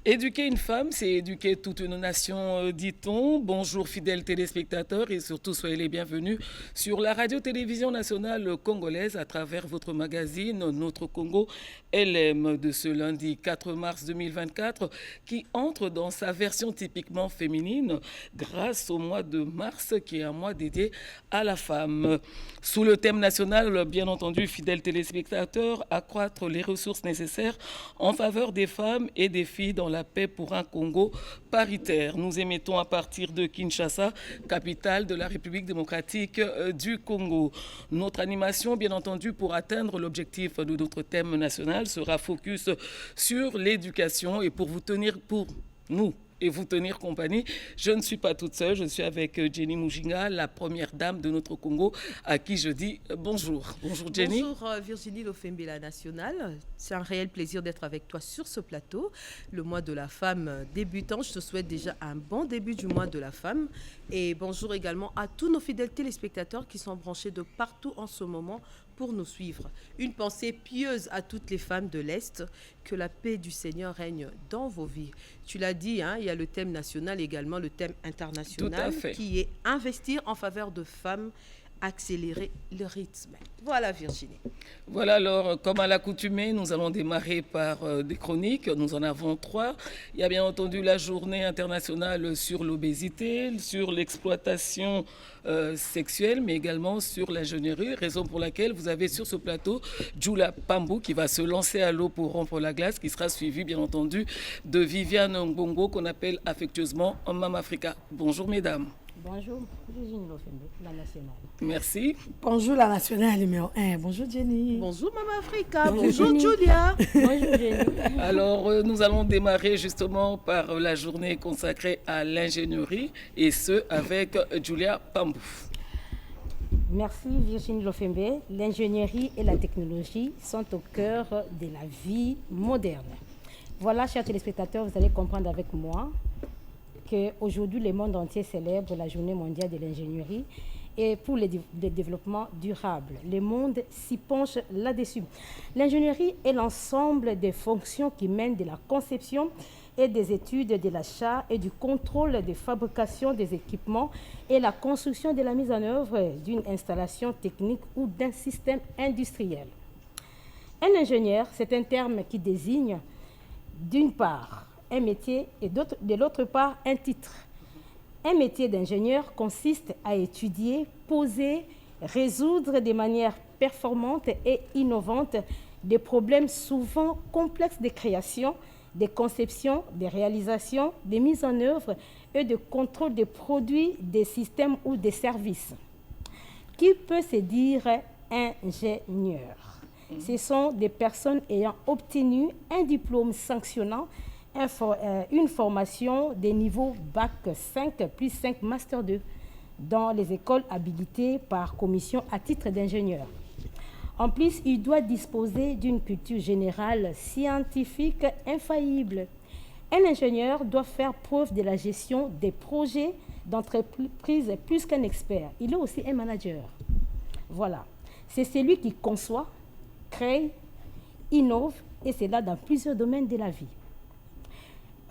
Éduquer une femme, c'est éduquer toute une nation, dit-on. Bonjour fidèles téléspectateurs et surtout soyez les bienvenus sur la radio-télévision nationale congolaise à travers votre magazine Notre Congo LM de ce lundi 4 mars 2024 qui entre dans sa version typiquement féminine grâce au mois de mars qui est un mois dédié à la femme. Sous le thème national, bien entendu, fidèles téléspectateurs, accroître les ressources nécessaires en faveur des femmes et des filles dans la paix pour un Congo paritaire. Nous émettons à partir de Kinshasa, capitale de la République démocratique du Congo. Notre animation, bien entendu, pour atteindre l'objectif de notre thème national sera focus sur l'éducation et pour nous et vous tenir compagnie. Je ne suis pas toute seule, je suis avec Jenny Mujinga, la première dame de notre Congo, à qui je dis bonjour. Bonjour Jenny. Bonjour Virginie Lofembe, la nationale. C'est un réel plaisir d'être avec toi sur ce plateau. Le mois de la femme débutant, je te souhaite déjà un bon début du mois de la femme. Et bonjour également à tous nos fidèles téléspectateurs qui sont branchés de partout en ce moment pour nous suivre. Une pensée pieuse à toutes les femmes de l'Est, que la paix du Seigneur règne dans vos vies. Tu l'as dit, hein, il y a le thème national également, le thème international, qui est investir en faveur de femmes, accélérer le rythme. Voilà Virginie. Voilà alors, comme à l'accoutumée, nous allons démarrer par des chroniques. Nous en avons 3. Il y a bien entendu la journée internationale sur l'obésité, sur l'exploitation sexuelle, mais également sur l'ingénierie, raison pour laquelle vous avez sur ce plateau Julia Pambou qui va se lancer à l'eau pour rompre la glace, qui sera suivie bien entendu de Viviane Ngongo qu'on appelle affectueusement Mama Africa. Bonjour mesdames. Bonjour, Virginie Lofembe, la nationale. Merci. Bonjour la nationale numéro 1. Bonjour Jenny. Bonjour Mama Africa. Bonjour Julia. Bonjour Jenny. Alors nous allons démarrer justement par la journée consacrée à l'ingénierie et ce avec Julia Pambou. Merci Virginie Lofembe. L'ingénierie et la technologie sont au cœur de la vie moderne. Voilà, chers téléspectateurs, vous allez comprendre avec moi qu'aujourd'hui, le monde entier célèbre la journée mondiale de l'ingénierie et pour le développement durable. Le monde s'y penche là-dessus. L'ingénierie est l'ensemble des fonctions qui mènent de la conception et des études de l'achat et du contrôle de fabrication des équipements et la construction de la mise en œuvre d'une installation technique ou d'un système industriel. Un ingénieur, c'est un terme qui désigne d'une part un métier et de l'autre part un titre. Un métier d'ingénieur consiste à étudier, poser, résoudre de manière performante et innovante des problèmes souvent complexes de création, de conception, de réalisation, de mise en œuvre et de contrôle des produits, des systèmes ou des services. Qui peut se dire ingénieur? Ce sont des personnes ayant obtenu un diplôme sanctionnant une formation des niveaux Bac 5 plus 5 Master 2 dans les écoles habilitées par commission à titre d'ingénieur. En plus, il doit disposer d'une culture générale scientifique infaillible. Un ingénieur doit faire preuve de la gestion des projets d'entreprise plus qu'un expert. Il est aussi un manager. Voilà. C'est celui qui conçoit, crée, innove, et c'est là dans plusieurs domaines de la vie.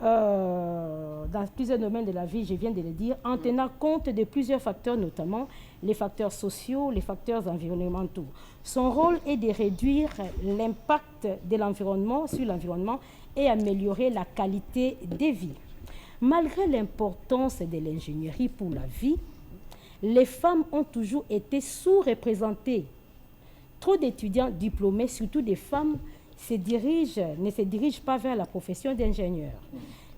Dans plusieurs domaines de la vie, je viens de le dire, en tenant compte de plusieurs facteurs, notamment les facteurs sociaux, les facteurs environnementaux. Son rôle est de réduire l'impact de l'environnement sur l'environnement et améliorer la qualité des vies. Malgré l'importance de l'ingénierie pour la vie, les femmes ont toujours été sous-représentées. Trop d'étudiants diplômés, surtout des femmes, ne se dirigent pas vers la profession d'ingénieur.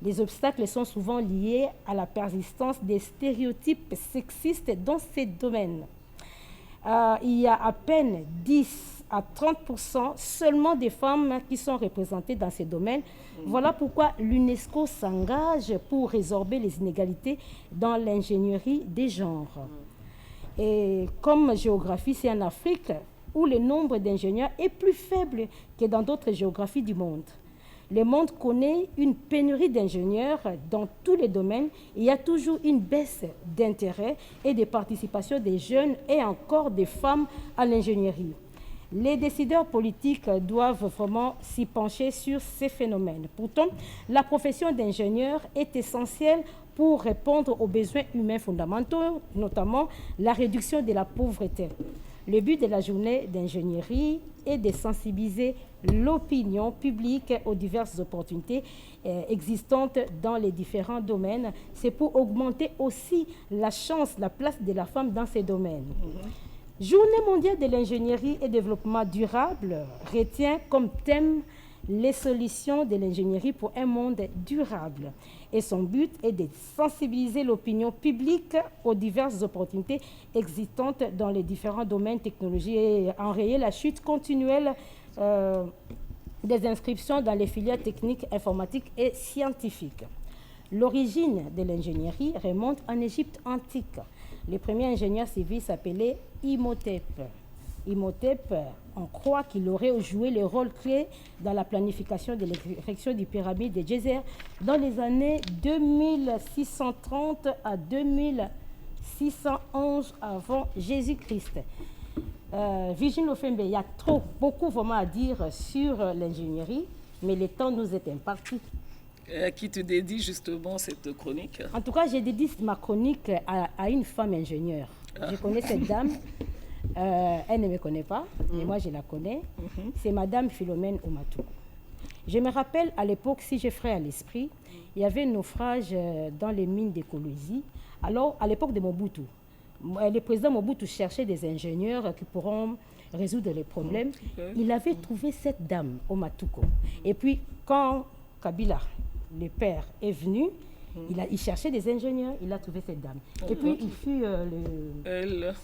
Les obstacles sont souvent liés à la persistance des stéréotypes sexistes dans ces domaines. Il y a à peine 10 à 30% seulement des femmes qui sont représentées dans ces domaines. Voilà pourquoi l'UNESCO s'engage pour résorber les inégalités dans l'ingénierie des genres. Et comme géographie, c'est en Afrique où le nombre d'ingénieurs est plus faible que dans d'autres géographies du monde. Le monde connaît une pénurie d'ingénieurs dans tous les domaines. Il y a toujours une baisse d'intérêt et de participation des jeunes et encore des femmes à l'ingénierie. Les décideurs politiques doivent vraiment s'y pencher sur ces phénomènes. Pourtant, la profession d'ingénieur est essentielle pour répondre aux besoins humains fondamentaux, notamment la réduction de la pauvreté. Le but de la journée d'ingénierie est de sensibiliser l'opinion publique aux diverses opportunités existantes dans les différents domaines. C'est pour augmenter aussi la chance, la place de la femme dans ces domaines. Journée mondiale de l'ingénierie et développement durable retient comme thème les solutions de l'ingénierie pour un monde durable. Et son but est de sensibiliser l'opinion publique aux diverses opportunités existantes dans les différents domaines technologiques et enrayer la chute continuelle des inscriptions dans les filières techniques, informatiques et scientifiques. L'origine de l'ingénierie remonte en Égypte antique. Le premier ingénieur civil s'appelait Imhotep. Imhotep, on croit qu'il aurait joué le rôle clé dans la planification de l'érection du pyramide de Djéser dans les années 2630 à 2611 avant Jésus-Christ. Virginie Lofembe, il y a beaucoup vraiment à dire sur l'ingénierie, mais le temps nous est imparti. À qui tu dédies justement cette chronique? En tout cas, j'ai dédié ma chronique à une femme ingénieure. Je connais cette dame. Elle ne me connaît pas, mais moi je la connais. C'est Madame Philomène Oumatou. Je me rappelle à l'époque, si je ferais à l'esprit, il y avait un naufrage dans les mines de Kolwezi. Alors, à l'époque de Mobutu, le président Mobutu cherchait des ingénieurs qui pourront résoudre les problèmes. Il avait trouvé cette dame, Oumatouko. Et puis, quand Kabila, le père, est venu, il cherchait des ingénieurs, il a trouvé cette dame. Et puis, il fut elle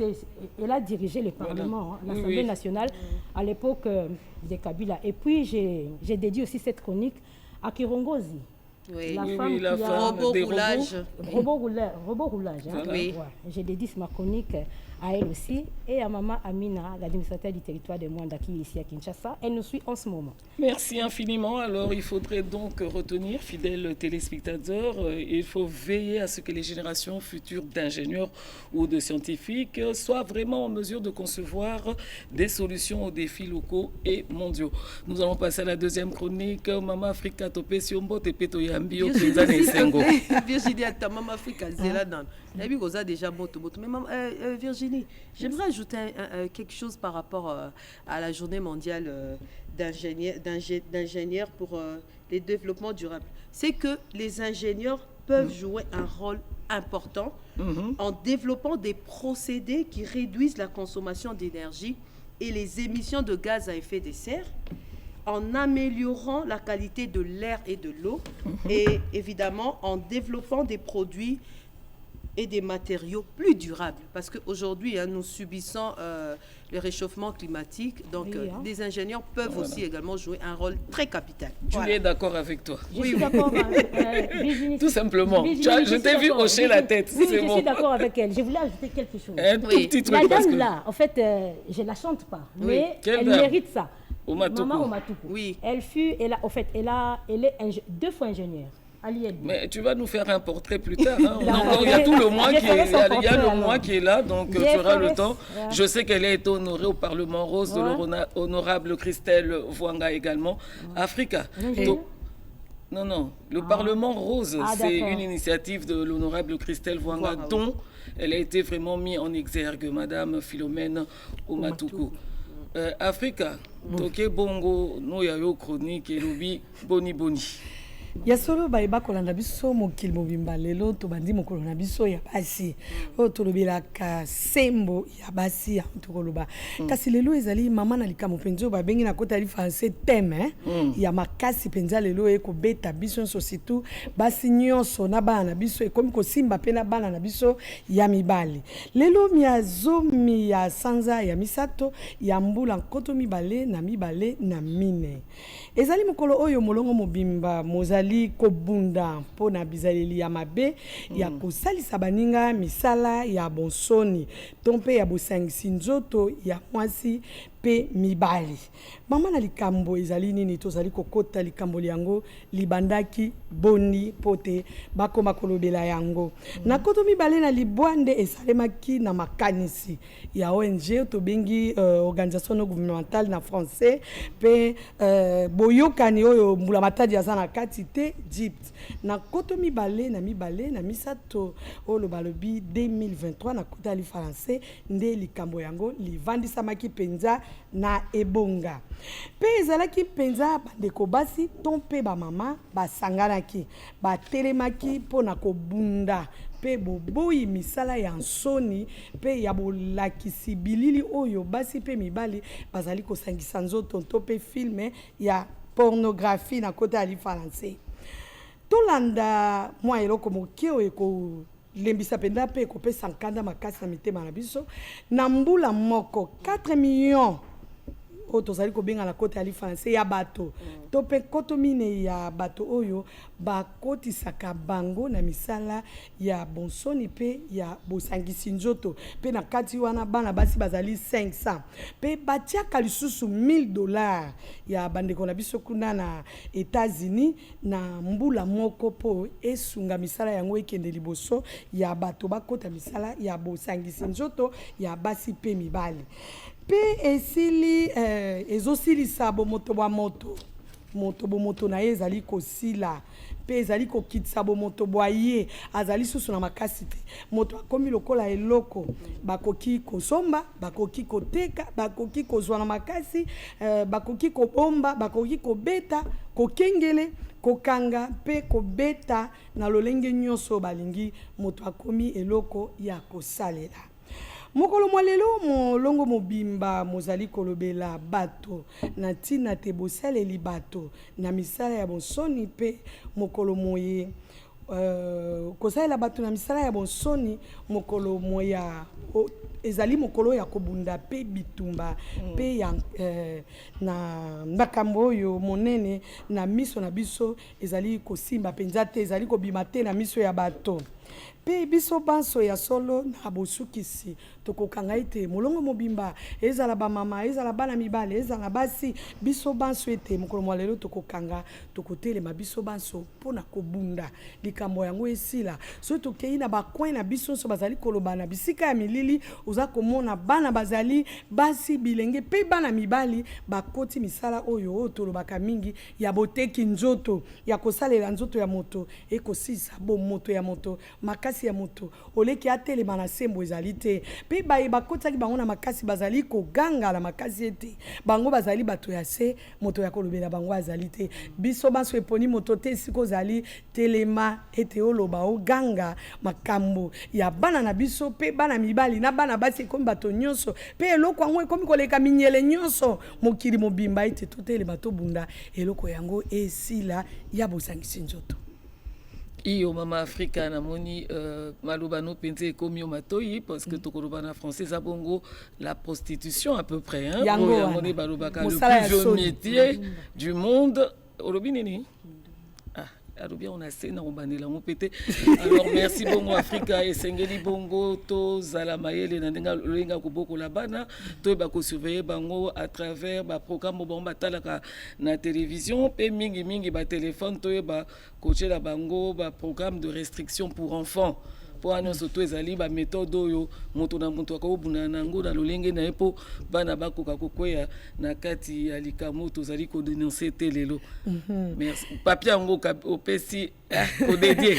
a dirigé le Parlement, l'Assemblée nationale, à l'époque de Kabila. Et puis, j'ai dédié aussi cette chronique à Kirongozi. La femme qui a robot roulage. Hein? Ouais. J'ai dédié ma chronique à elle aussi et à Maman Amina, l'administrateur du territoire de Mwanda qui est ici à Kinshasa. Elle nous suit en ce moment. Merci infiniment. Alors, il faudrait donc retenir, fidèles téléspectateurs, il faut veiller à ce que les générations futures d'ingénieurs ou de scientifiques soient vraiment en mesure de concevoir des solutions aux défis locaux et mondiaux. Nous allons passer à la deuxième chronique. Maman Africa Topé Siombo Tepeto Yambio Kinzane Sengo. Virginie, ta Maman Africa Zéladan. La vie vous a déjà moto. Mais Virginie, j'aimerais ajouter quelque chose par rapport à la journée mondiale d'ingénieurs pour les développements durables. C'est que les ingénieurs peuvent jouer un rôle important en développant des procédés qui réduisent la consommation d'énergie et les émissions de gaz à effet de serre, en améliorant la qualité de l'air et de l'eau et évidemment en développant des produits et des matériaux plus durables. Parce qu'aujourd'hui, nous subissons le réchauffement climatique. Donc, les ingénieurs peuvent aussi également jouer un rôle très capital. Tu es d'accord avec toi? Je suis d'accord avec Virginie. Tout simplement. Je t'ai vu hocher la tête. Oui, je suis d'accord avec elle. Je voulais ajouter quelque chose. Un tout petit truc. La dame là, en fait, je ne la chante pas. Mais elle mérite ça. Maman Oumatouko. Oui. Elle est 2 fois ingénieure. Mais tu vas nous faire un portrait plus tard. Hein. Il y a tout le mois qui est, il y a le mois qui est là, donc tu auras le temps. Je sais qu'elle a été honorée au Parlement Rose de l'honorable Christelle Vwanga également. Africa. Non. Le Parlement Rose, c'est une initiative de l'honorable Christelle Vwanga dont elle a été vraiment mise en exergue, Madame Philomène Oumatouko. Africa, toke bongo no yayo chronique elobi boni. Ya solo bayeba kolanda biso mokili mobimba lelo tobandi mokolo na biso ya basi oyo tolobelaka sembo ya basi ya tokoloba kasi lelo ezali mama na likambo mpenza oyo babengi na kota ya français thème ya makasi mpenza lelo ekobeta biso nyonso surtout basi nyonso na bana na biso ekomi kosimba mpe na bana na biso ya mibali lelo miazomi ya sanza ya misato ya mbula nkoto mibale na mine ezali mokolo oyo molongo mobimba mozali kobunda mpona bizaleli ya mabe ya kosalisa baninga misala ya bonsoni to mpe ya bosangisi nzoto ya mwasi pe mibali. Mama na likambo ezali nini tozali kokota likambo yango libandaki boni pote bakoma kolobela yango. Na koto mibale na libwande esalemaki na makanisi ya ONG tobengi organisation non gouvernementale na français pe boyokani oyo mbula matadi aza na kati te Egypt. Na koto mibale na misato olo balobi 2023 na koto ali français nde likambo yango livandisama ki penza na ebonga. Pe ezalaki penza bandeko basi tompe ba mama basanganaki batelemaki pona kobunda pe boboyi misala ya nsoni pe ya bolakisi bilili oyo basi pe mibali bazali kosangisa nzoto to pe filme ya pornographie na kota ali français. Tolanda mwa eloko moke oyo ko lembisa penda pe ko pe sankanda makasi na mitema na biso na mbula moko 4 millions tozali kobenga na kota ali français ya bato to pe koto mine ya bato oyo bakotisaka bango na misala ya bonsoni pe ya bosangisi nzoto pe na kati wana bana basi bazali 500 pe batiaka lisusu $1000 ya bandeko na biso kuna na États-Unis na mbula moko po esunga misala yango ekende liboso ya bato bakota misala ya bosangisi nzoto ya basi pe mibali. Pe esili ezosilisa bomoto bwa moto na ye ezali kosila pe ezali kokitisa bomoto bwa ye azali susu na makasi te moto akomi lokola eloko bakoki kosomba bakoki koteka bakoki kozwa na makasi bakoki kobomba bakoki kobeta kokengele kokanga pe kobeta na lolenge nyonso balingi moto akomi eloko ya kosalela. Mokolo mwalelo molongo mobimba mozali kolobela bato na tina te bosaleli bato na misala ya bonsoni pe mokolo moye kosalela bato na misala ya bonsoni mokolo moya ezali mokolo ya kobunda pe bitumba pe ya na makambo oyo monene na miso na biso ezali kosimba penza te ezali kobima te na miso ya bato. Pe biso banso ya solo na bosukisi tokokanga ete molongo mobimba ezala ba mama ezala bana mibale ezala basi biso banso ete mokolo mwalelo tokokanga tokotelema biso banso pona kobunda likambo yango esila so tokei na bakoin na biso so bazali koloba na bisika ya milili oza komona bana bazali basi bilenge pe bana mibali bakoti misala oyo tolobaka mingi ya boteki nzoto ya kosalela nzoto ya moto ekosisa bo moto ya moto makasi ya moto oleki atelema na sembo ezali te pe bakotaki bango na makasi bazali koganga na makasi ete bango bazali bato ya se moto ya kolobela bango azali te biso baso eponi moto te siko zali telema ete oloba oganga makambo ya bana na biso pe bana mibali na bana basi ekomi bato nyonso pe eloko yango ekomi koleka minyele nyonso mokili mobimba ete totelema tobunda eloko yango esila ya bosangisi nzoto. Iyo mama Afrika na moni maloba no penze komi o matoi parce que tokoloba na français za bongo la prostitution à peu près hein yango moni baloba ka le plus vieux métier du monde olobi nini alors bien on a assez na obanela on pété alors merci bongo Afrika et sengeli bongo to zala mayele na ndenga lenga koboko la bana to ba ko surveiller bango à travers ba programme bon batalaka na télévision pe mingi ba téléphone to ba coacher la bango ba programme de restriction pour enfants pour annoncer to ezali ba méthode oyo moto na moto ko buna nango na lolenge na epo bana bakoka kokwea na kati ya likamo to zali ko dénoncer telelo merci papier ngo opesi ko dédié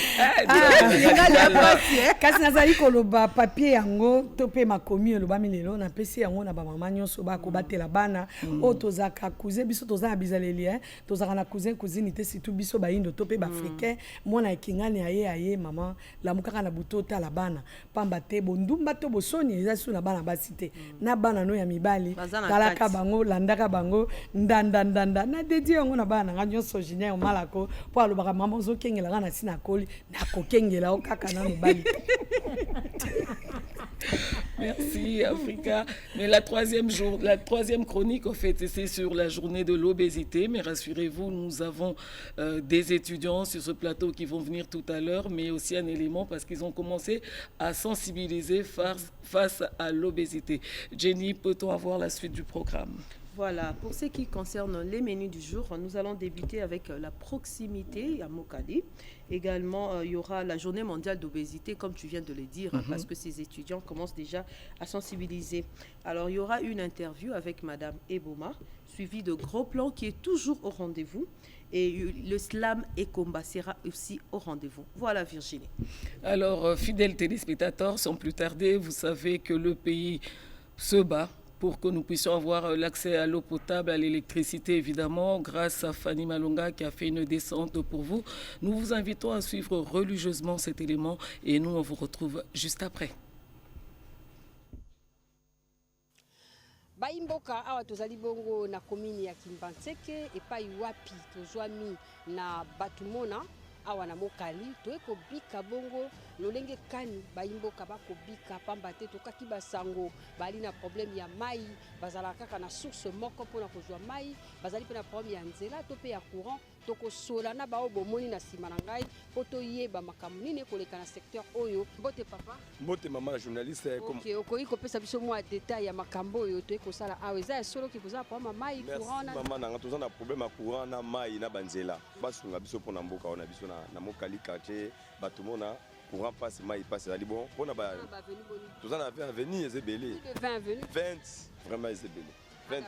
kasi nazali koloba papier yango to pe makomi loba milelo na pesi yango na ba mama nyonso ba ko batela bana o tozaka cousin biso tozana bizaleli tozaka na cousin cousine te surtout biso ba indo to pe ba africain mona ekingani aye mama la mukaka na tota la bana pamba te bondumba to bosoni eza suna bana basite na bana no ya mibali talaka bango landaka bango ndanda na dédié yango na bana nga nyonso Julien Malako po alobaka mama zo kengela kana sina koli na kokengela o kaka na mobali. Merci Africa. Mais la troisième chronique, en fait, c'est sur la journée de l'obésité. Mais rassurez-vous, nous avons des étudiants sur ce plateau qui vont venir tout à l'heure, mais aussi un élément parce qu'ils ont commencé à sensibiliser face à l'obésité. Jenny, peut-on avoir la suite du programme? Voilà, pour ce qui concerne les menus du jour, nous allons débuter avec la proximité à Mokali. Également, il y aura la journée mondiale d'obésité, comme tu viens de le dire, parce que ces étudiants commencent déjà à sensibiliser. Alors, il y aura une interview avec Madame Eboma, suivie de Gros Plan qui est toujours au rendez-vous. Et le slam et combat sera aussi au rendez-vous. Voilà Virginie. Alors, fidèles téléspectateurs, sans plus tarder, vous savez que le pays se bat pour que nous puissions avoir l'accès à l'eau potable, à l'électricité évidemment, grâce à Fanny Malonga qui a fait une descente pour vous. Nous vous invitons à suivre religieusement cet élément et nous on vous retrouve juste après. Baimboka awa tozali bongo na komini ya Kimbantseke epai wapi tozwami na batumona awa na mokali toyeko bika bongo lolenge kani baimboka bakobika pamba te tokaki basango bali na problème ya mai bazala kaka na source moko pona kozwa mai bazali pe na problème ya nzela to pe ya courant tokosola na bao bomoni na sima na ngai po toyeba makambo nini koleka na secteur oyo. Mbote papa mbote mama la journaliste okay, okoki kopesa biso mwa détail ya makambo oyo toyekosala awa eza ya solo ki kozala problème mai courant na mama nanga toza na problème ya courant na mai na banzela basunga biso pona mboka ona biso na mokali quartier batumona courant passe mai passe ali bon pona ba toza na avenue ezebele 20 vraiment ezebele 20.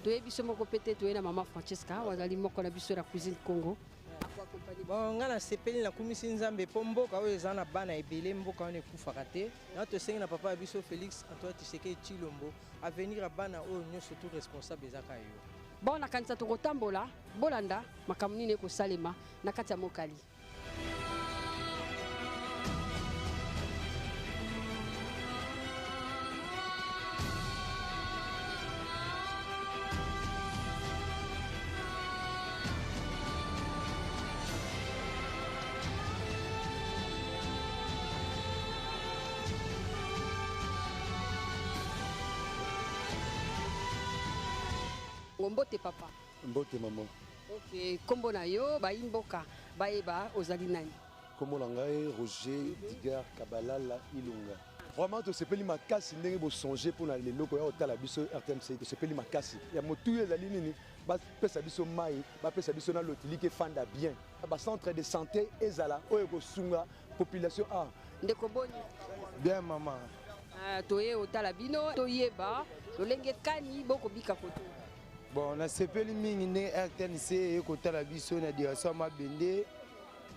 Toye biso moko pete toye na mama Francesca wazali moko na biso na cuisine Congo. Bon nga na sepeli na kumisi nzambe po mboka oyo eza na bana ebele mboka wana ekufaka te na tosengi na papa ya biso Félix Antoine Tshisekedi Tshilombo avenir ya bana oyo nyonso tout responsable ezaka yo. Bon nakanisa tokotambola bolanda makambo nini ekosalema na kati ya mokali. Mbote papa. Mbote maman. Ok, kombo na yo baimboka baeba ozali nani? Kombo na ngai Roger Digar Kabalala Ilunga. Vraiment to sepeli makasi ndenge bo songer pour na leloko ya otala biso RTMC to sepeli makasi. Ya motu ezali nini ba pesa biso mai, ba pesa biso na lotili ke fanda bien. Ba centre de santé ezala oyo ko sunga population a. Ndeko boni. Bien maman. Toye otala bino toyeba lolenge kani boko bika koto. Bon, na sepeli mingi ne RTNC ekotala biso na direction mabende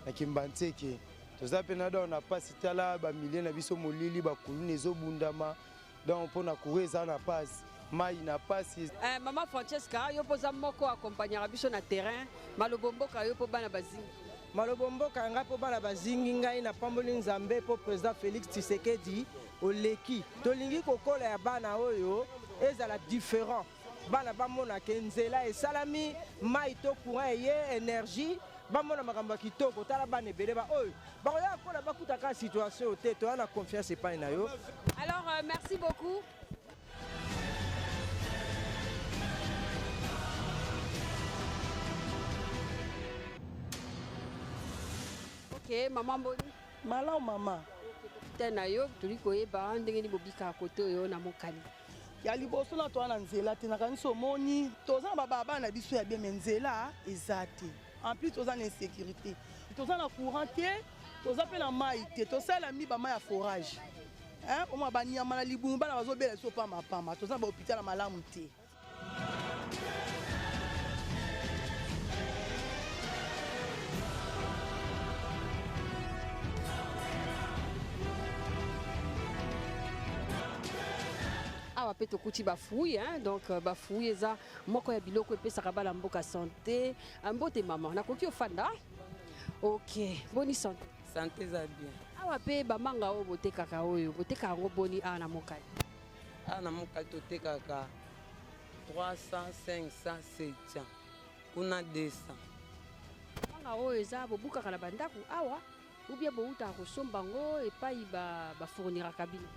na Kimbantseke. Toza pe na do na pasi tala ba milliers na biso molili ba kulune ezobundama. Donc pona kuweza na pasi mai na pasi. Mama Francesca yo poza moko accompagner biso na terrain malobomboka yo po bana bazingi. Malobomboka nga po bana bazingi ngai na pamboli nzambe po président Félix Tshisekedi oleki. Tolingi kokola ya bana oyo ezala différent. Bana bamona ke nzela esalami mai to courant eye énergie bamona makambo kitoko tala bana ebele ba oyo bakoya kola bakutaka situation te to na confiance epai na yo. Alors merci beaucoup. Ok maman Boni. Malao mama. Tena yo tuli koyeba ndenge ni bobika koto yo na mokali. Ya liboso na toana nzela te nakanisi omoni toza na bababa na biso ya bien me nzela eza te en plus toza na insécurité toza na courant te toza mpe na mai te tosala miba mai ya forage omwa banyama na libumu bana bazobela biso pamapama toza na bahôpital na malamu te. Awa pe tokuti bafouille donc bafouille eza moko ya biloko epesaka bana mboka santé mbote mama nakoki ofanda. Ok boni santé. Santé za bien. Awa pe bamanga oyo botekaka oyo botekaka yango boni awa na mokali. Awa na mokali totekaka 300 500 700 kuna 200. Bamanga oyo eza bobukaka na bandako awa ou bien boutaka kosomba yango epai bafourniraka bino.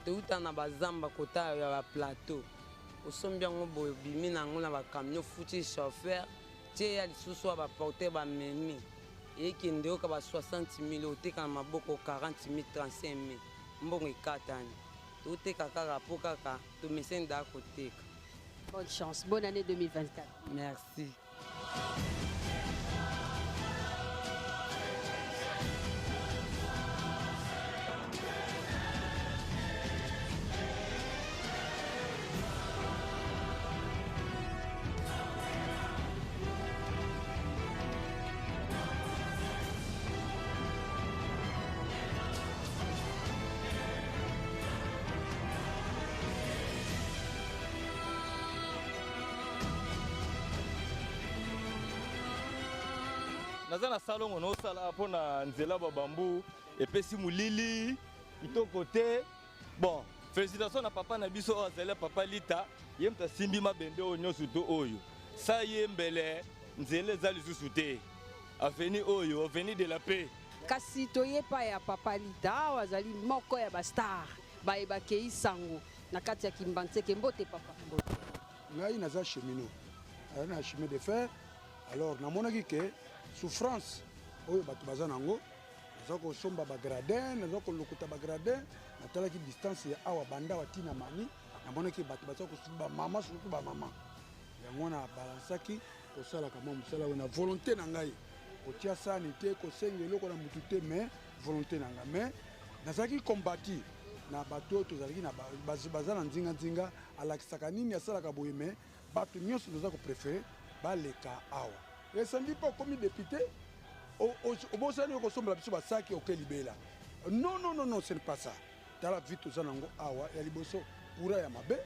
touta na bazamba kota ya ba plateau osombi yango boye bimi nango na bacamion futi chauffeur tie ya lisusu ba porter ba memi ekende oka ba 60 000 oteka na maboko 40 000 35 000 mbongo ekatani toteka kaka po kaka tomese nda koteka. Bonne chance, bonne année 2024. Merci. naza na salongo nosala mpona nzela babambu epesi molili kitoko te. Bon, félicitation na papa na biso oyo azali papa Lita ye moto asimbi mabende oyo nyonso to oyo sa ye mbele nzela eza lisusu te aveni oyo aveni de la paix. Kasi toyepa ya papa Lita awa azali moko ya bastar bayebakei sango na kati ya Kimbantseke. Mbote papa. Ngai naza cheminot azali na chemin de fer. Alors namonaki ke souffrance oyo bato baza nango naza kosomba bagradin naza kolokota bagradin natalaki distance ya awa banda watina mani namonaki bato baza kosomba mama surtout bamama yango na balansaki kosalaka mwa mosala oyo na volonté na ngai kotia sani te kosenga eloko na mutu te mais volonté na ngai mais nazalaki kombati na bato oyo tozalaki na baza na nzinga alakisaka nini asalaka boye mais bato nyonso toza kopréféré baleka awa esandi mpo okomi député obosani okosombola biso basaki okelibela. Non, ce n'est pas ça. Tala vite toza nango awa ya liboso ura ya mabe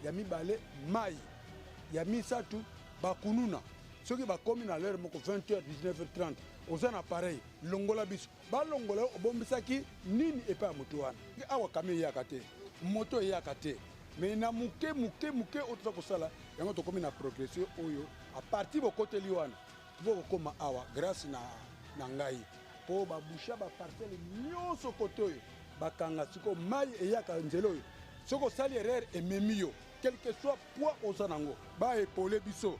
ya mibale mai ya misatu bakununa soki bakomi na l'heure moko 20h 19h30 oza na pareil longola biso balongola obombisaki nini epa ya moto wana awa kame eyaka te moto eyaka te mais na muke oyo toza kosala yango tokomi na progression oyo a partir bokoteli wana bokokoma awa grâce na ngai mpo babusha baparcele nyonso kote oyo bakanga siko mai eyaka nzela oyo soki osali erreur ememi yo quelque soit poids oza nango baepole biso.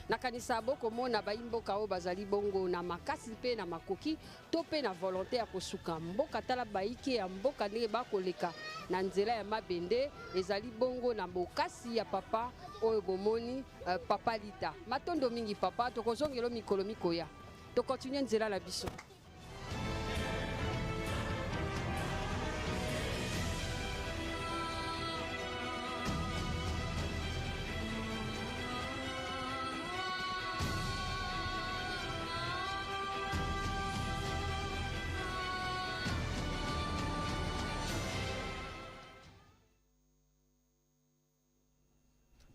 nakanisa bokomona baimboka oyo bazali bongo na makasi mpe na makoki to mpe na volonté ya kosuka mboka tala baike ya mboka ndenge bakoleka na nzela ya mabende ezali bongo na bokasi ya papa oyo bomoni papa Lita. Matondo mingi papa tokozongelo mikolo mikoya tokontinue nzela na biso.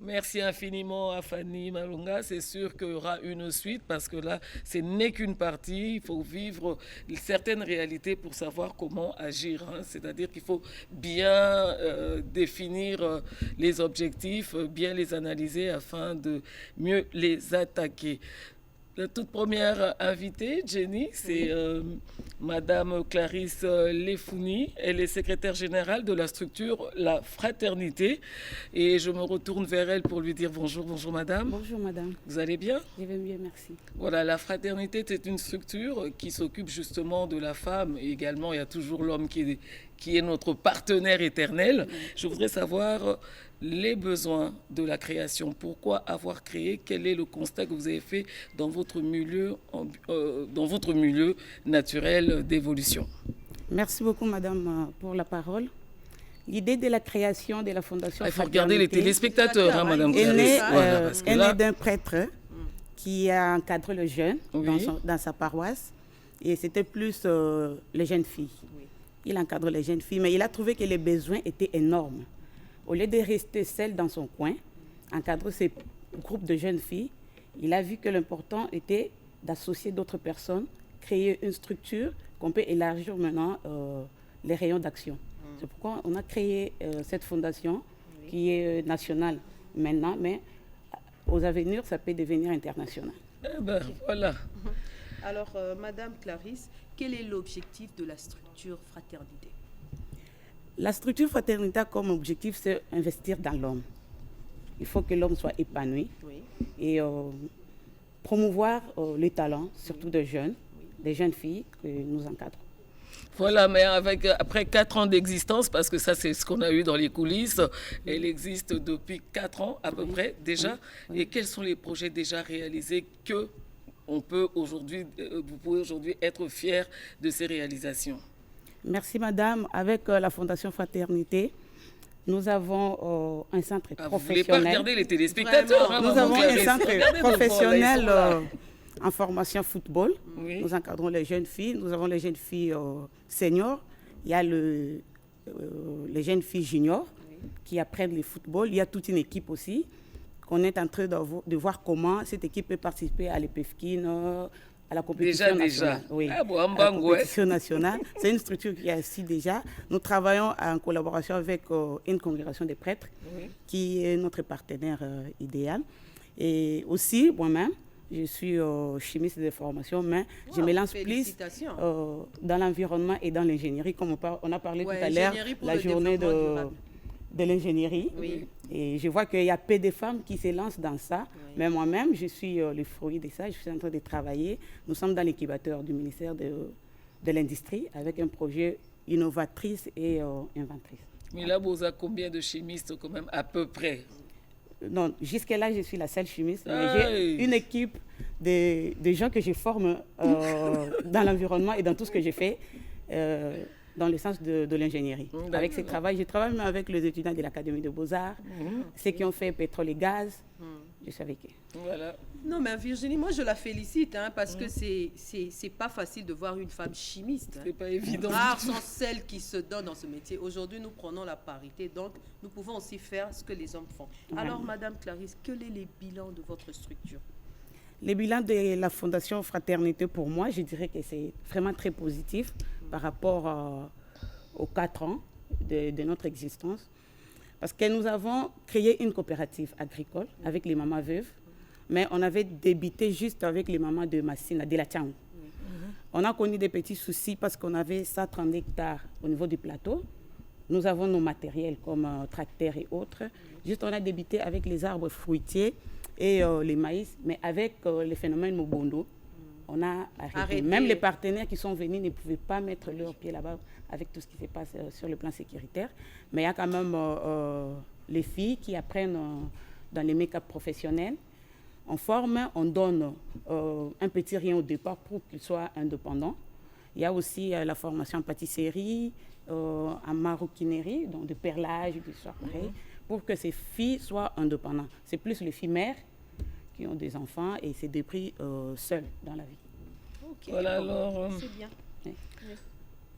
Merci infiniment à Fanny Malunga. C'est sûr qu'il y aura une suite parce que là, ce n'est qu'une partie. Il faut vivre certaines réalités pour savoir comment agir. C'est-à-dire qu'il faut bien définir les objectifs, bien les analyser afin de mieux les attaquer. La toute première invitée, Jenny, c'est Madame Clarisse Lefouni. Elle est secrétaire générale de la structure La Fraternité. Et je me retourne vers elle pour lui dire bonjour. Bonjour Madame. Bonjour Madame. Vous allez bien? Je vais bien, merci. Voilà, La Fraternité, c'est une structure qui s'occupe justement de la femme. Et également, il y a toujours l'homme qui est notre partenaire éternel. Je voudrais savoir les besoins de la création. Pourquoi avoir créé? Quel est le constat que vous avez fait dans votre milieu naturel d'évolution? Merci beaucoup, Madame, pour la parole. L'idée de la création de la Fondation Il faut regarder les téléspectateurs, hein, Madame. Elle est d'un prêtre qui a encadré le jeune dans sa paroisse. Et c'était plus les jeunes filles. Il encadre les jeunes filles, mais il a trouvé que les besoins étaient énormes. Au lieu de rester seul dans son coin, encadrer ces groupes de jeunes filles, il a vu que l'important était d'associer d'autres personnes, créer une structure qu'on peut élargir maintenant les rayons d'action. C'est pourquoi on a créé cette fondation qui est nationale maintenant, mais aux avenirs, ça peut devenir international. Eh ben, voilà. Alors, Madame Clarisse, quel est l'objectif de la structure Fraternité? La structure Fraternité a comme objectif, c'est investir dans l'homme. Il faut que l'homme soit épanoui et promouvoir les talents, surtout des jeunes filles que nous encadrons. Voilà, mais après 4 ans d'existence, parce que ça c'est ce qu'on a eu dans les coulisses, elle existe depuis 4 ans à peu près déjà. Et quels sont les projets déjà réalisés que vous pouvez aujourd'hui être fiers de ces réalisations? Merci madame. Avec la Fondation Fraternité, nous avons un centre professionnel. Vous ne voulez pas regarder les téléspectateurs. Nous avons un centre professionnel en formation football. Nous encadrons les jeunes filles. Nous avons les jeunes filles seniors. Il y a les jeunes filles juniors qui apprennent le football. Il y a toute une équipe aussi qu'on est en train de voir comment cette équipe peut participer à l'EPFKIN, à la compétition nationale. Oui, à la compétition nationale. C'est une structure qui est ici déjà. Nous travaillons en collaboration avec une congrégation des prêtres qui est notre partenaire idéal. Et aussi, moi-même, je suis chimiste de formation, mais je me lance plus dans l'environnement et dans l'ingénierie, comme on a parlé tout à l'heure, la journée de l'ingénierie. Et je vois qu'il y a peu de femmes qui se lancent dans ça. Mais moi-même, je suis le fruit de ça. Je suis en train de travailler. Nous sommes dans l'incubateur du ministère de l'Industrie avec un projet innovatrice et inventrice. Mais là, vous avez combien de chimistes quand même à peu près? Non, jusque-là, je suis la seule chimiste. Mais j'ai une équipe de gens que je forme dans l'environnement et dans tout ce que je fais. Dans le sens de l'ingénierie. Avec ces travaux, je travaille même avec les étudiants de l'Académie de Beaux-Arts, ceux qui ont fait pétrole et gaz. Je suis avec eux. Voilà. Non, mais Virginie, moi je la félicite parce que c'est pas facile de voir une femme chimiste. C'est pas évident. Rares sont celles qui se donnent dans ce métier. Aujourd'hui, nous prenons la parité, donc nous pouvons aussi faire ce que les hommes font. Alors, Madame Clarisse, quel est le bilan de votre structure? Le bilan de la Fondation Fraternité, pour moi, je dirais que c'est vraiment très positif par rapport aux 4 ans de notre existence. Parce que nous avons créé une coopérative agricole avec les mamans veuves, mais on avait débuté juste avec les mamans de Massina, de la Tchang. On a connu des petits soucis parce qu'on avait 130 hectares au niveau du plateau. Nous avons nos matériels comme tracteurs et autres. Juste, on a débuté avec les arbres fruitiers et les maïs, mais avec les phénomènes Mobondo, on a arrêté. Même les partenaires qui sont venus ne pouvaient pas mettre leurs pieds là-bas avec tout ce qui se passe sur le plan sécuritaire. Mais il y a quand même les filles qui apprennent dans les make-up professionnels. On forme, on donne un petit rien au départ pour qu'ils soient indépendants. Il y a aussi la formation en pâtisserie, en maroquinerie, donc de perlage, du soir pareil, pour que ces filles soient indépendantes. C'est plus les filles mères qui ont des enfants et c'est des prix seuls dans la vie. Voilà, alors, c'est bien.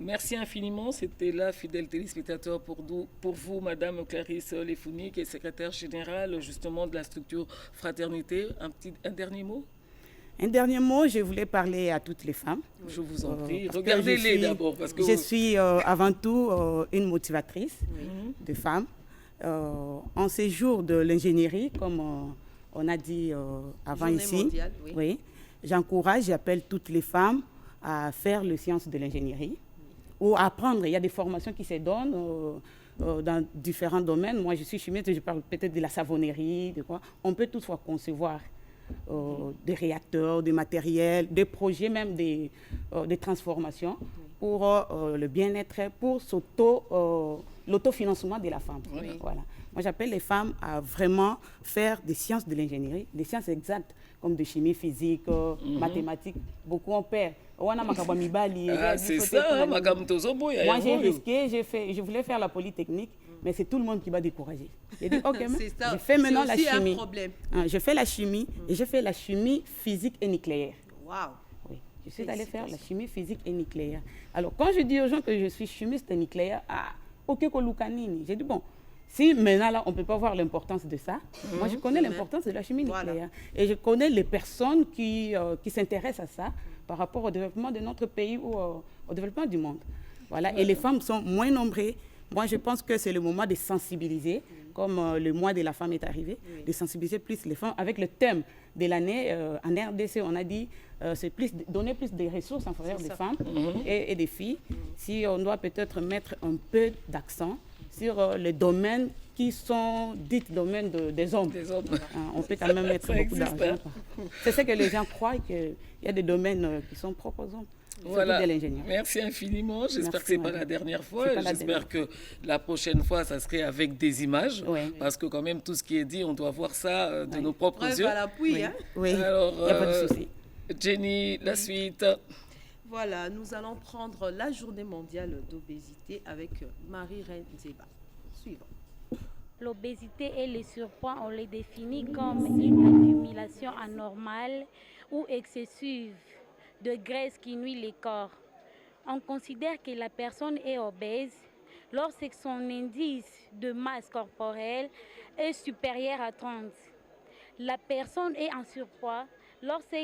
Merci infiniment. C'était là, fidèles téléspectateurs, pour vous, Madame Clarisse Lefouni, qui est secrétaire générale justement de la structure Fraternité. Un dernier mot? Un dernier mot, je voulais parler à toutes les femmes. Je vous en prie. Regardez-les d'abord. Je suis avant tout une motivatrice de femmes. En ces jours de l'ingénierie, comme on a dit avant Journée ici, mondiale, oui, j'encourage, j'appelle toutes les femmes à faire les sciences de l'ingénierie ou à apprendre. Il y a des formations qui se donnent dans différents domaines. Moi, je suis chimiste, je parle peut-être de la savonnerie, de quoi. On peut toutefois concevoir des réacteurs, des matériels, des projets, même des transformations pour le bien-être, pour l'autofinancement de la femme. Oui. Voilà. Moi, j'appelle les femmes à vraiment faire des sciences de l'ingénierie, des sciences exactes, comme de chimie, physique, mathématiques. Beaucoup on perd. C'est ça, moi j'ai risqué, je voulais faire la polytechnique, mais c'est tout le monde qui m'a découragé. J'ai dit, ok, je fais maintenant la chimie. Je fais la chimie et je fais la chimie physique et nucléaire. Waouh! Oui, je suis allée faire la chimie physique et nucléaire. Alors, quand je dis aux gens que je suis chimiste nucléaire, ok, j'ai dit, bon, si maintenant là, on ne peut pas voir l'importance de ça, moi je connais l'importance de la chimie nucléaire. Et je connais les personnes qui s'intéressent à ça par rapport au développement de notre pays ou au développement du monde. Voilà. Et les femmes sont moins nombreuses, Moi, je pense que c'est le moment de sensibiliser, comme le mois de la femme est arrivé, de sensibiliser plus les femmes. Avec le thème de l'année, en RDC, on a dit c'est donner plus de ressources en faveur des femmes et des filles. Si on doit peut-être mettre un peu d'accent sur les domaines qui sont dits domaines des hommes. On peut quand même mettre beaucoup d'argent. C'est ce que les gens croient, qu'il y a des domaines qui sont propres aux hommes. Voilà, merci infiniment. J'espère que ce n'est pas la dernière fois. J'espère que la prochaine fois, ça serait avec des images. Parce que quand même, tout ce qui est dit, on doit voir ça de nos propres yeux. À l'appui, hein? Alors, il n'y a pas de souci. Jenny, la suite. Voilà, nous allons prendre la journée mondiale d'obésité avec Marie-Reine Zeba. Suivant. L'obésité et le surpoids, on les définit comme une accumulation anormale ou excessive de graisse qui nuit le corps. On considère que la personne est obèse lorsque son indice de masse corporelle est supérieur à 30. La personne est en surpoids lorsque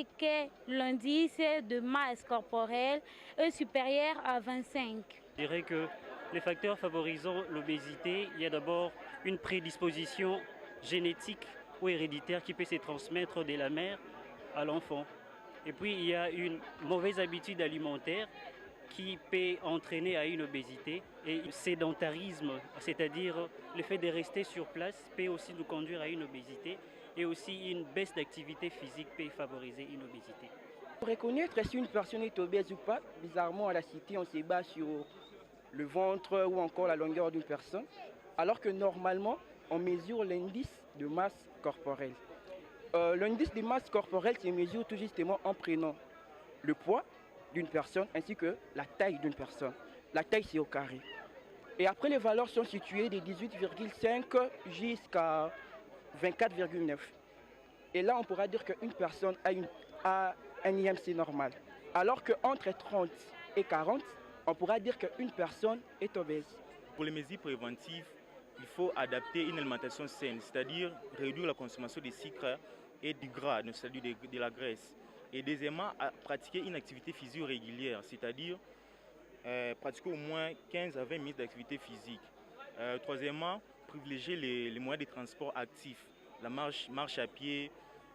l'indice de masse corporelle est supérieur à 25. Je dirais que les facteurs favorisant l'obésité, il y a d'abord une prédisposition génétique ou héréditaire qui peut se transmettre de la mère à l'enfant. Et puis il y a une mauvaise habitude alimentaire qui peut entraîner à une obésité. Et le sédentarisme, c'est-à-dire le fait de rester sur place, peut aussi nous conduire à une obésité. Et aussi une baisse d'activité physique peut favoriser une obésité. Pour reconnaître si une personne est obèse ou pas, bizarrement à la cité, on se base sur le ventre ou encore la longueur d'une personne, alors que normalement, on mesure l'indice de masse corporelle. L'indice de masse corporelle se mesure tout justement en prenant le poids d'une personne ainsi que la taille d'une personne. La taille, c'est au carré. Et après, les valeurs sont situées de 18,5 jusqu'à 24,9. Et là, on pourra dire qu'une personne a un IMC normal. Alors qu'entre 30 et 40, on pourra dire qu'une personne est obèse. Pour les mesures préventives, il faut adapter une alimentation saine, c'est-à-dire réduire la consommation de sucre et du gras, c'est-à-dire de la graisse. Et deuxièmement, pratiquer une activité physique régulière, c'est-à-dire pratiquer au moins 15 à 20 minutes d'activité physique. Troisièmement, privilégier les moyens de transport actifs, la marche à pied,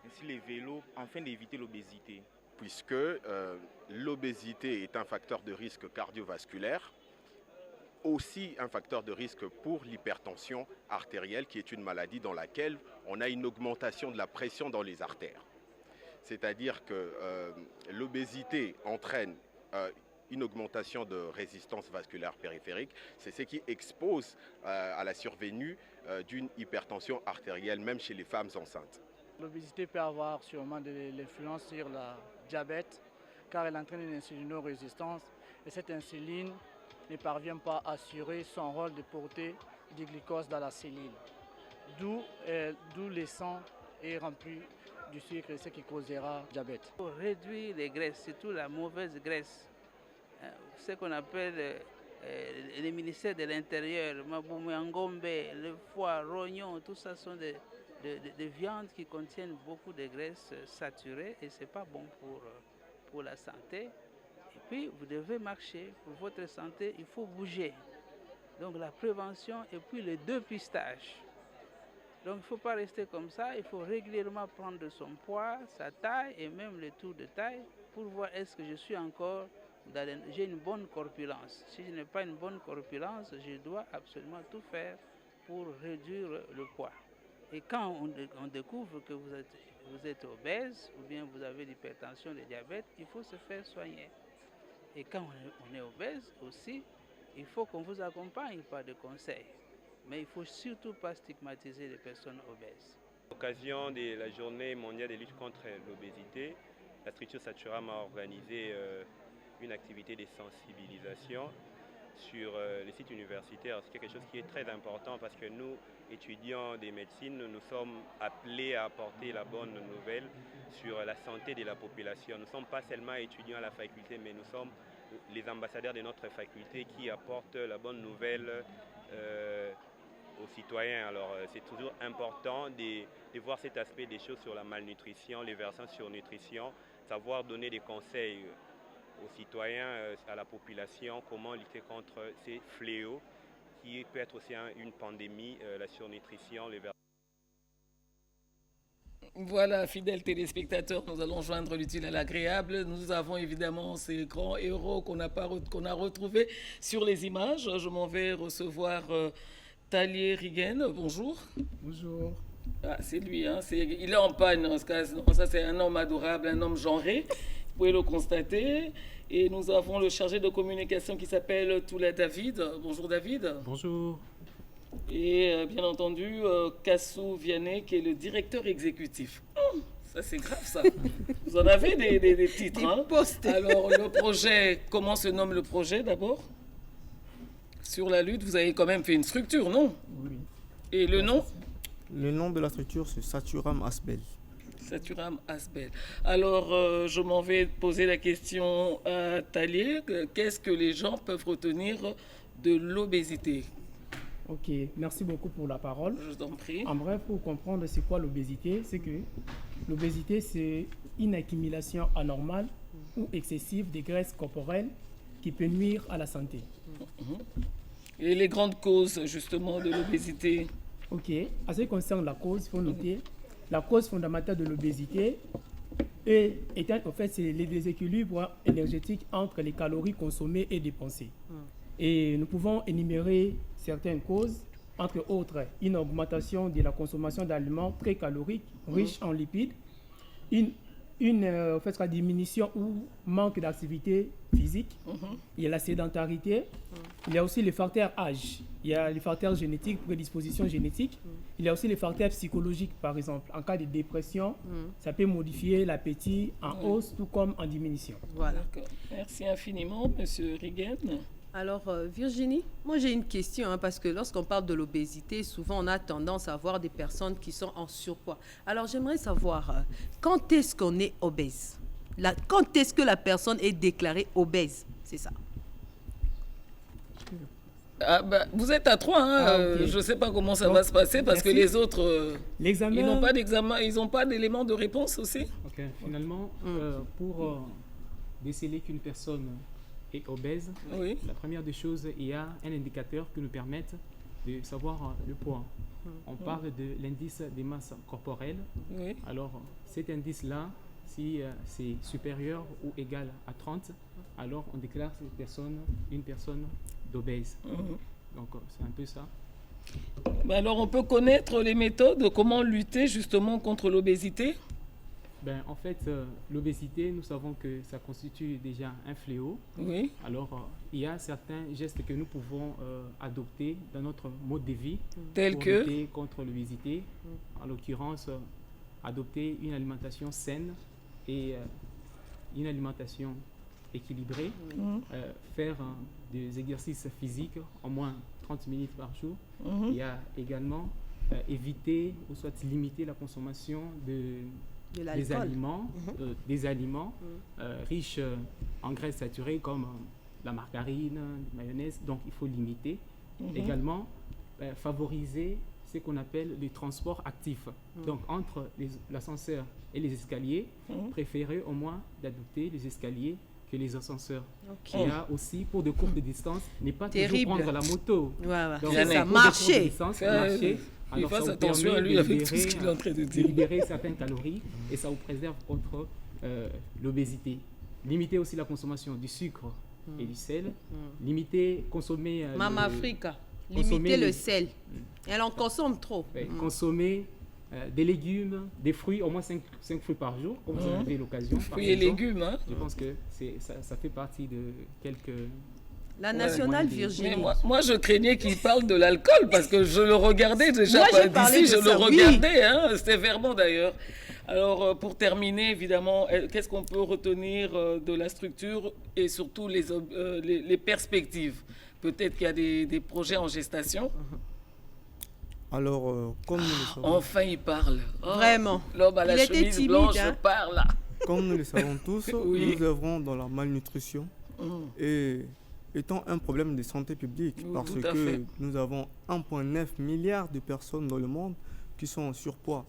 ainsi les vélos, afin d'éviter l'obésité. Puisque l'obésité est un facteur de risque cardiovasculaire, aussi un facteur de risque pour l'hypertension artérielle, qui est une maladie dans laquelle on a une augmentation de la pression dans les artères. C'est-à-dire que l'obésité entraîne une augmentation de résistance vasculaire périphérique. C'est ce qui expose à la survenue d'une hypertension artérielle, même chez les femmes enceintes. L'obésité peut avoir sûrement de l'influence sur le diabète, car elle entraîne une insulinorésistance et cette insuline ne parvient pas à assurer son rôle de porter du glucose dans la cellule. D'où le sang est rempli du sucre, ce qui causera le diabète. Pour réduire les graisses, surtout la mauvaise graisse, ce qu'on appelle les ministères de l'Intérieur, Maboumé, Ngombe, le foie, rognon, tout ça sont des viandes qui contiennent beaucoup de graisses saturées et ce n'est pas bon pour la santé. Et puis, vous devez marcher. Pour votre santé, il faut bouger. Donc, la prévention et puis le dépistage. Donc, il ne faut pas rester comme ça. Il faut régulièrement prendre son poids, sa taille et même le tour de taille pour voir est-ce que je suis encore j'ai une bonne corpulence. Si je n'ai pas une bonne corpulence, je dois absolument tout faire pour réduire le poids. Et quand on découvre que vous êtes obèse ou bien vous avez l'hypertension, le diabète, il faut se faire soigner. Et quand on est obèse aussi, il faut qu'on vous accompagne par des conseils. Mais il ne faut surtout pas stigmatiser les personnes obèses. À l'occasion de la journée mondiale de lutte contre l'obésité, la structure Saturam a organisé une activité de sensibilisation sur les sites universitaires. C'est quelque chose qui est très important parce que nous, étudiants des médecines, nous sommes appelés à apporter la bonne nouvelle sur la santé de la population. Nous ne sommes pas seulement étudiants à la faculté, mais nous sommes les ambassadeurs de notre faculté qui apportent la bonne nouvelle aux citoyens. Alors c'est toujours important de voir cet aspect des choses sur la malnutrition, les versants sur nutrition, savoir donner des conseils aux citoyens, à la population, comment lutter contre ces fléaux qui peut être aussi une pandémie, la surnutrition, les Voilà, fidèles téléspectateurs, nous allons joindre l'utile à l'agréable. Nous avons évidemment ces grands héros qu'on a retrouvés sur les images. Je m'en vais recevoir Talier Rigen. Bonjour. Bonjour. Ah, c'est lui, hein, il est en panne en ce cas. Ça, c'est un homme adorable, un homme genré. Vous pouvez le constater. Et nous avons le chargé de communication qui s'appelle Toula David. Bonjour David. Bonjour. Et bien entendu, Kassou Vianney, qui est le directeur exécutif. Ça, c'est grave, ça. Vous en avez des titres. Des hein. postes. Alors, le projet, comment se nomme le projet d'abord? Sur la lutte, vous avez quand même fait une structure, non? Oui. Et le nom? Le nom de la structure, c'est Saturam Asbel. Saturam Asbel. Alors, je m'en vais poser la question à Talier. Qu'est-ce que les gens peuvent retenir de l'obésité? Ok, merci beaucoup pour la parole. Je t'en prie. En bref, pour comprendre c'est quoi l'obésité, c'est que l'obésité, c'est une accumulation anormale ou excessive des graisses corporelles qui peut nuire à la santé. Et les grandes causes, justement, de l'obésité? Ok, en ce qui concerne la cause, il faut noter, la cause fondamentale de l'obésité c'est les déséquilibres énergétiques entre les calories consommées et dépensées. Et nous pouvons énumérer certaines causes, entre autres une augmentation de la consommation d'aliments très caloriques, riches en lipides, une diminution ou manque d'activité physique, il y a la sédentarité, il y a aussi les facteurs âge, il y a les facteurs génétiques, prédisposition génétique, il y a aussi les facteurs psychologiques, par exemple. En cas de dépression, ça peut modifier l'appétit en hausse tout comme en diminution. Voilà. Merci infiniment, Monsieur Rigen. Alors, Virginie, moi j'ai une question, hein, parce que lorsqu'on parle de l'obésité, souvent on a tendance à voir des personnes qui sont en surpoids. Alors, j'aimerais savoir, quand est-ce qu'on est obèse? Quand est-ce que la personne est déclarée obèse? C'est ça. Ah bah, vous êtes à 3, hein, okay. Je ne sais pas comment ça va se passer parce que les autres, l'examen... ils n'ont pas d'examen, ils n'ont pas d'éléments de réponse aussi. Ok, finalement, pour déceler qu'une personne est obèse, la première des choses, il y a un indicateur qui nous permet de savoir le poids. On parle de l'indice des masses corporelles. Alors, cet indice-là, si c'est supérieur ou égal à 30, alors on déclare cette personne une personne d'obèse. Donc, c'est un peu ça. Ben alors, on peut connaître les méthodes, comment lutter justement contre l'obésité? Ben, en fait, l'obésité, nous savons que ça constitue déjà un fléau. Alors, il y a certains gestes que nous pouvons adopter dans notre mode de vie pour lutter contre l'obésité. En l'occurrence, adopter une alimentation saine et une alimentation équilibrée, faire des exercices physiques au moins 30 minutes par jour. Il y a également éviter ou soit limiter la consommation des aliments riches en graisses saturées comme la margarine, la mayonnaise, donc il faut limiter. Également, favoriser ce qu'on appelle le transport actif. Donc entre l'ascenseur et les escaliers, préférer au moins d'adopter les escaliers que les ascenseurs. Il y a aussi, pour de courtes distances, ne pas toujours prendre la moto. Donc, ça marcher. Alors, ça vous permet lui avec tout ce qu'il est en train de dire. Libérer certaines calories et ça vous préserve contre l'obésité. Limiter aussi la consommation du sucre et du sel. Limiter, consommer... Maman Africa, limiter le sel. Elle en consomme trop. Consommer des légumes, des fruits, au moins 5 fruits par jour, comme vous en avez l'occasion. Fruits et légumes, hein. Je pense que ça fait partie de quelques... La nationale Virginie. Moi, je craignais qu'il parle de l'alcool parce que je le regardais déjà d'ici, je le regardais, hein, sévèrement d'ailleurs. Alors, pour terminer, évidemment, qu'est-ce qu'on peut retenir de la structure et surtout les perspectives? Peut-être qu'il y a des projets en gestation. Alors, comme nous le savons... Enfin, il parle. Vraiment. L'homme à la chemise timide, blanche hein? parle. Comme nous le savons tous, nous œuvrons dans la malnutrition. Et étant un problème de santé publique, parce que nous avons 1,9 milliard de personnes dans le monde qui sont en surpoids.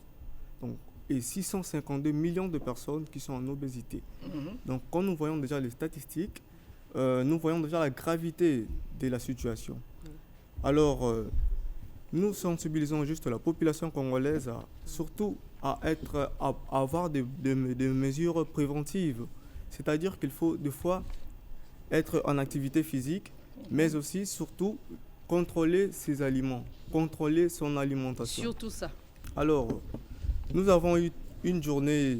Donc, et 652 millions de personnes qui sont en obésité. Donc, quand nous voyons déjà les statistiques, nous voyons déjà la gravité de la situation. Alors, nous sensibilisons juste la population congolaise surtout à avoir des mesures préventives. C'est-à-dire qu'il faut des fois être en activité physique, mais aussi surtout contrôler ses aliments, contrôler son alimentation. Surtout ça. Alors, nous avons eu une journée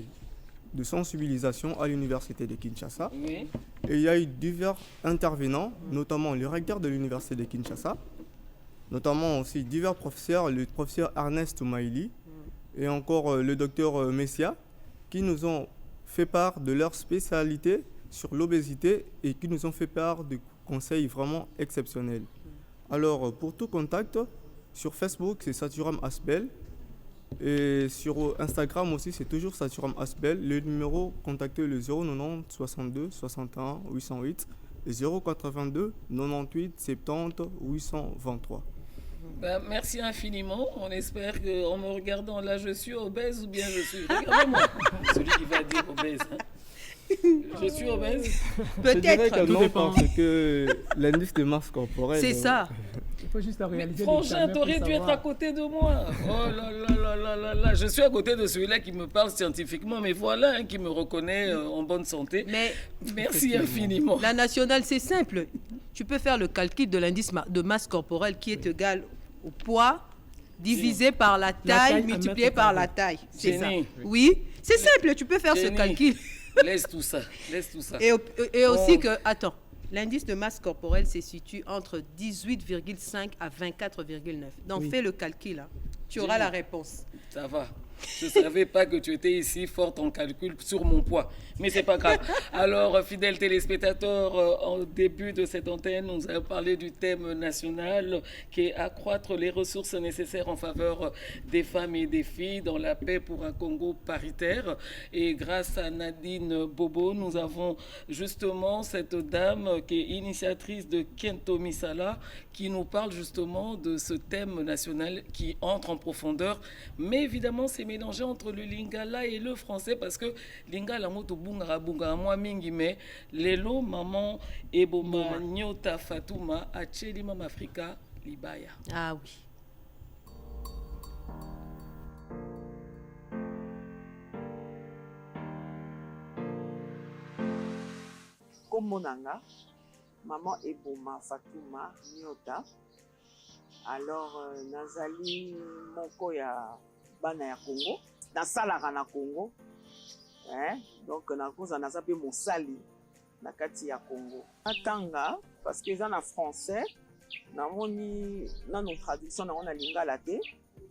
de sensibilisation à l'université de Kinshasa. Oui. Et il y a eu divers intervenants, notamment le recteur de l'université de Kinshasa, notamment aussi divers professeurs, le professeur Ernest Maïli et encore le docteur Messia, qui nous ont fait part de leur spécialité sur l'obésité et qui nous ont fait part de conseils vraiment exceptionnels. Alors, pour tout contact, sur Facebook, c'est Saturam Asbel. Et sur Instagram aussi, c'est toujours Saturam Asbel. Le numéro, contactez le 090 62 61 808 et 082 98 70 823. Ben, merci infiniment. On espère qu'en me regardant là, je suis obèse ou bien je suis... Regardez-moi, celui qui va dire obèse. Hein. Je suis obèse. Peut-être. Tout dépend parce que l'indice de masse corporelle. C'est ça. Il faut juste réaliser. Frangin, t'aurais dû être à côté de moi. Oh là là là là là. Je suis à côté de celui-là qui me parle scientifiquement, mais voilà, hein, qui me reconnaît en bonne santé. Mais merci infiniment. La nationale, c'est simple. Tu peux faire le calcul de l'indice de masse corporelle qui est égal au poids divisé par la taille multiplié par la taille. C'est ça. Oui, c'est simple. Tu peux faire ce calcul. Laisse tout ça. Laisse tout ça. Et aussi que, attends, l'indice de masse corporelle se situe entre 18,5 à 24,9. Donc fais le calcul. Hein. Tu auras la réponse. Ça va. Je ne savais pas que tu étais ici forte en calcul sur mon poids. Mais c'est pas grave. Alors, fidèles téléspectateurs, en début de cette antenne, nous avons parlé du thème national qui est accroître les ressources nécessaires en faveur des femmes et des filles dans la paix pour un Congo paritaire. Et grâce à Nadine Bobo, nous avons justement cette dame qui est initiatrice de Kento Misala qui nous parle justement de ce thème national qui entre en profondeur. Mais évidemment, c'est mélangé entre le lingala et le français parce que lingala moto bunga bunga moi mingi mais lelo maman eboma nyota fatuma acheli mama Afrika libaya. Ah oui. Comme monanga maman eboma fatuma nyota. Alors nazali moko ya bana ya Congo, nasalaka na Congo, donc nakoza naza pe mosali na kati ya Congo. Atanga parce que ça na français, namoni nano traduction na lingala te,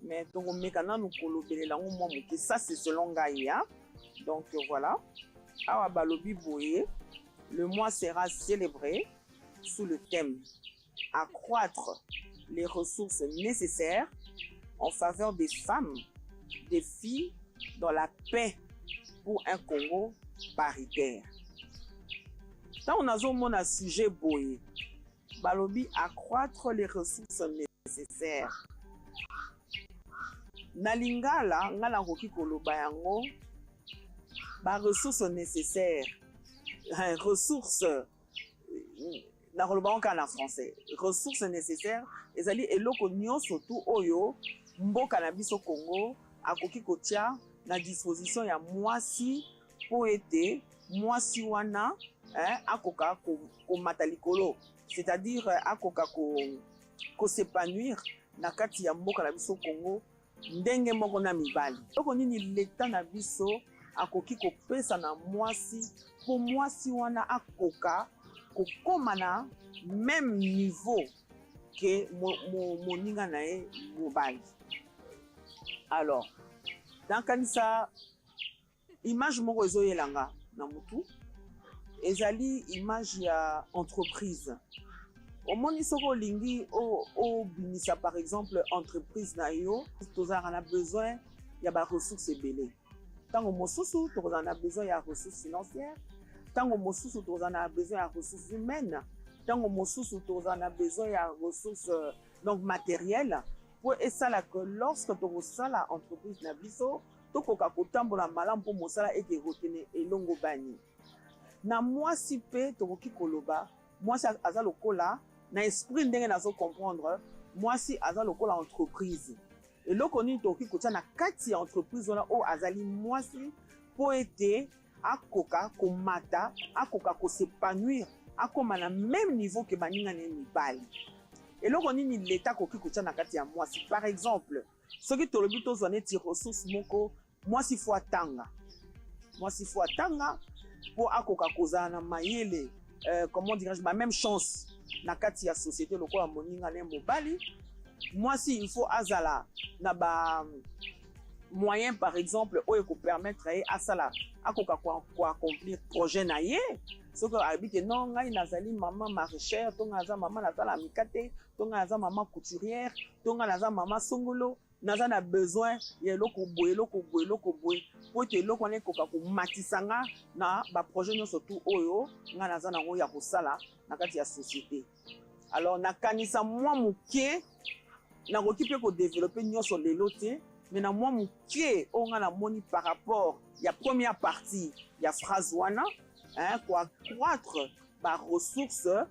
mais tongo meka nano kolobelela ngo mwa moke, ça c'est selon Gaïa. Donc voilà. Awa balobi boye, le mois sera célébré sous le thème accroître les ressources nécessaires en faveur des femmes, des filles dans la paix pour un Congo paritaire. Tant on a un sujet boye, balobi accroître les ressources nécessaires. Na lingala ngala koki koloba yango ba ressources nécessaires, ressources na koloba en français, ressources nécessaires ezali eloko nyonso tu oyo mboka na biso Congo akoki kotia na disposition ya mwasi po ete mwasi wana akoka komata likolo, c'est-à-dire akoka ko s'épanouir na kati ya mboka na biso Congo ndenge moko na mibali. Eloko nini leta na biso akoki kopesa na mwasi po mwasi wana akoka kokoma na même niveau que moninga na ye mobali. Alors, dans kanisa image moko ezoyelanga na mutu ezali image ya entreprise. Omoni soko lingi o binisa par exemple entreprise na yo, tozara na besoin ya ba ressources ebele. Tango mosusu tozana besoin ya ressources financières, tango mosusu tozana besoin ya ressources humaines, tango mosusu tozana besoin ya ressources donc matérielles. Et ça là que lorsque tu as la entreprise na biso to koka kotambola malamu po mosala ete rotene elongo bani na mwasi pe to koki koloba mwasi aza lokola na esprit ndenge nazo comprendre mwasi aza lokola entreprise eloko nini tokoki kotia na kati ya entreprise wana oyo azali mwasi mpo ete akoka komata akoka kosepanouir akoma na même niveau ke baninga na ye mibali eloko nini leta akoki kotia na kati ya mwasi par exemple soki tolobi tozwa neti ressource moko mwasi fo atanga mpo akoka kozala na mayele comment dirais-je ba même chance na kati ya société lokola moninga na ye mobali mwasi il faut azala na ba moyen par exemple oyo ekopermettre ye asala akoka koaccomplir projet na ye soki abi ke non ngai nazali mama maraîchère to ngai naza mama nazala mikate to ngai naza mama couturière to ngai naza mama songolo naza na besoin ya eloko boye po ete eloko wana ekoka komatisa nga na baprojet nyonso tu oyo ngai naza nango ya kosala na kati ya société. Alors nakanisa mwa moke nakoki mpe kodeveloppe nyonso lelo te mais na mwa moke oyo ngai namoni par rapport ya première partie ya phrase wana koaccroître baressource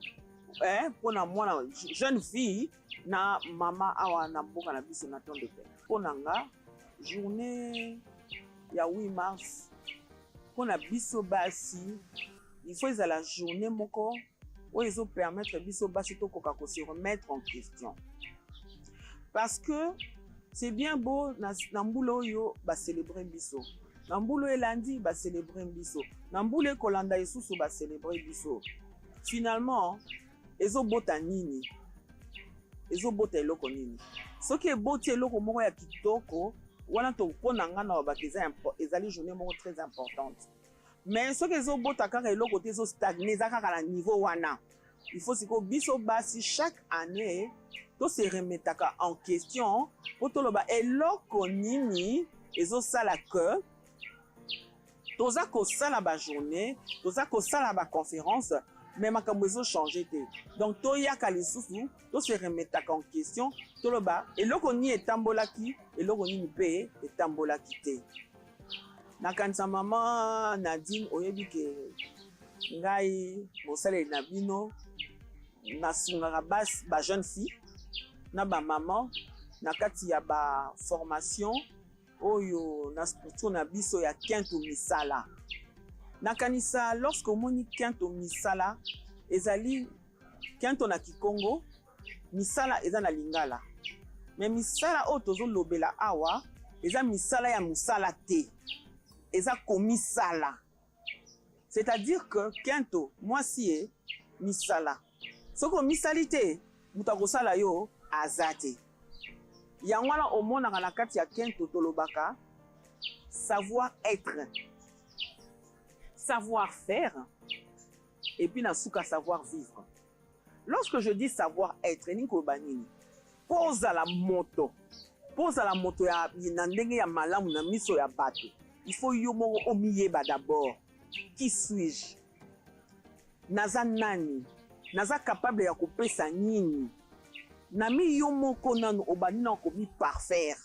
mpona mwana jeune fille na mama awa na mboka na biso na temps de paix. Mpona nga journée ya 8 mars mpona biso basi il faut ezala journée moko oyo ezopermettre biso basi tokoka kose remettre en question parce que c'est bien beau na mbula oyo bacélébre biso na mbula elandi bacélébre biso na mbula ekolanda esusu bacélébre biso finalement ezobota nini ezobota eloko nini soki eboti eloko moko ya kitoko wana topona nga na babaki ezali journée moko très importante mais soki ezobota kaka eloko te ezostagne eza kaka na niveau wana il faut sikoyo biso basi chaque année tose remetaka en question po toloba eloko nini ezosala ke toza kosala bajournée toza kosala baconférence mais makambo ezochange te donc toyaka lisusu tose remetaka en question toloba eloko nini etambolaki eloko nini mpe etambolaki te. Nakanisa mama Nadine oyebi ke ngai mosaleli na bino nasungaka ba jeune fille na ba maman na kati ya ba formation oyo na structure na biso ya Kento Misala. Nakanisa lorsque omoni Kento Misala ezali Kento na Kikongo misala eza na Lingala mais misala oyo tozolobela awa eza misala ya musala te eza komisala c'est-à-dire que Kento mwasi ye misala soko misali te mutu akosala yo aza te yango wana omonaka na kati ya Kento tolobaka savoir être savoir faire et puis na suka savoir vivre. Lorsque je dis savoir être ni koloba nini posa la moto ya na ndenge ya malamu na miso ya bato il faut yo moko omiyeba d'abord qui suis-je naza nani naza capable ya kopesa nini na mi yo moko nanu obani na komi parfaire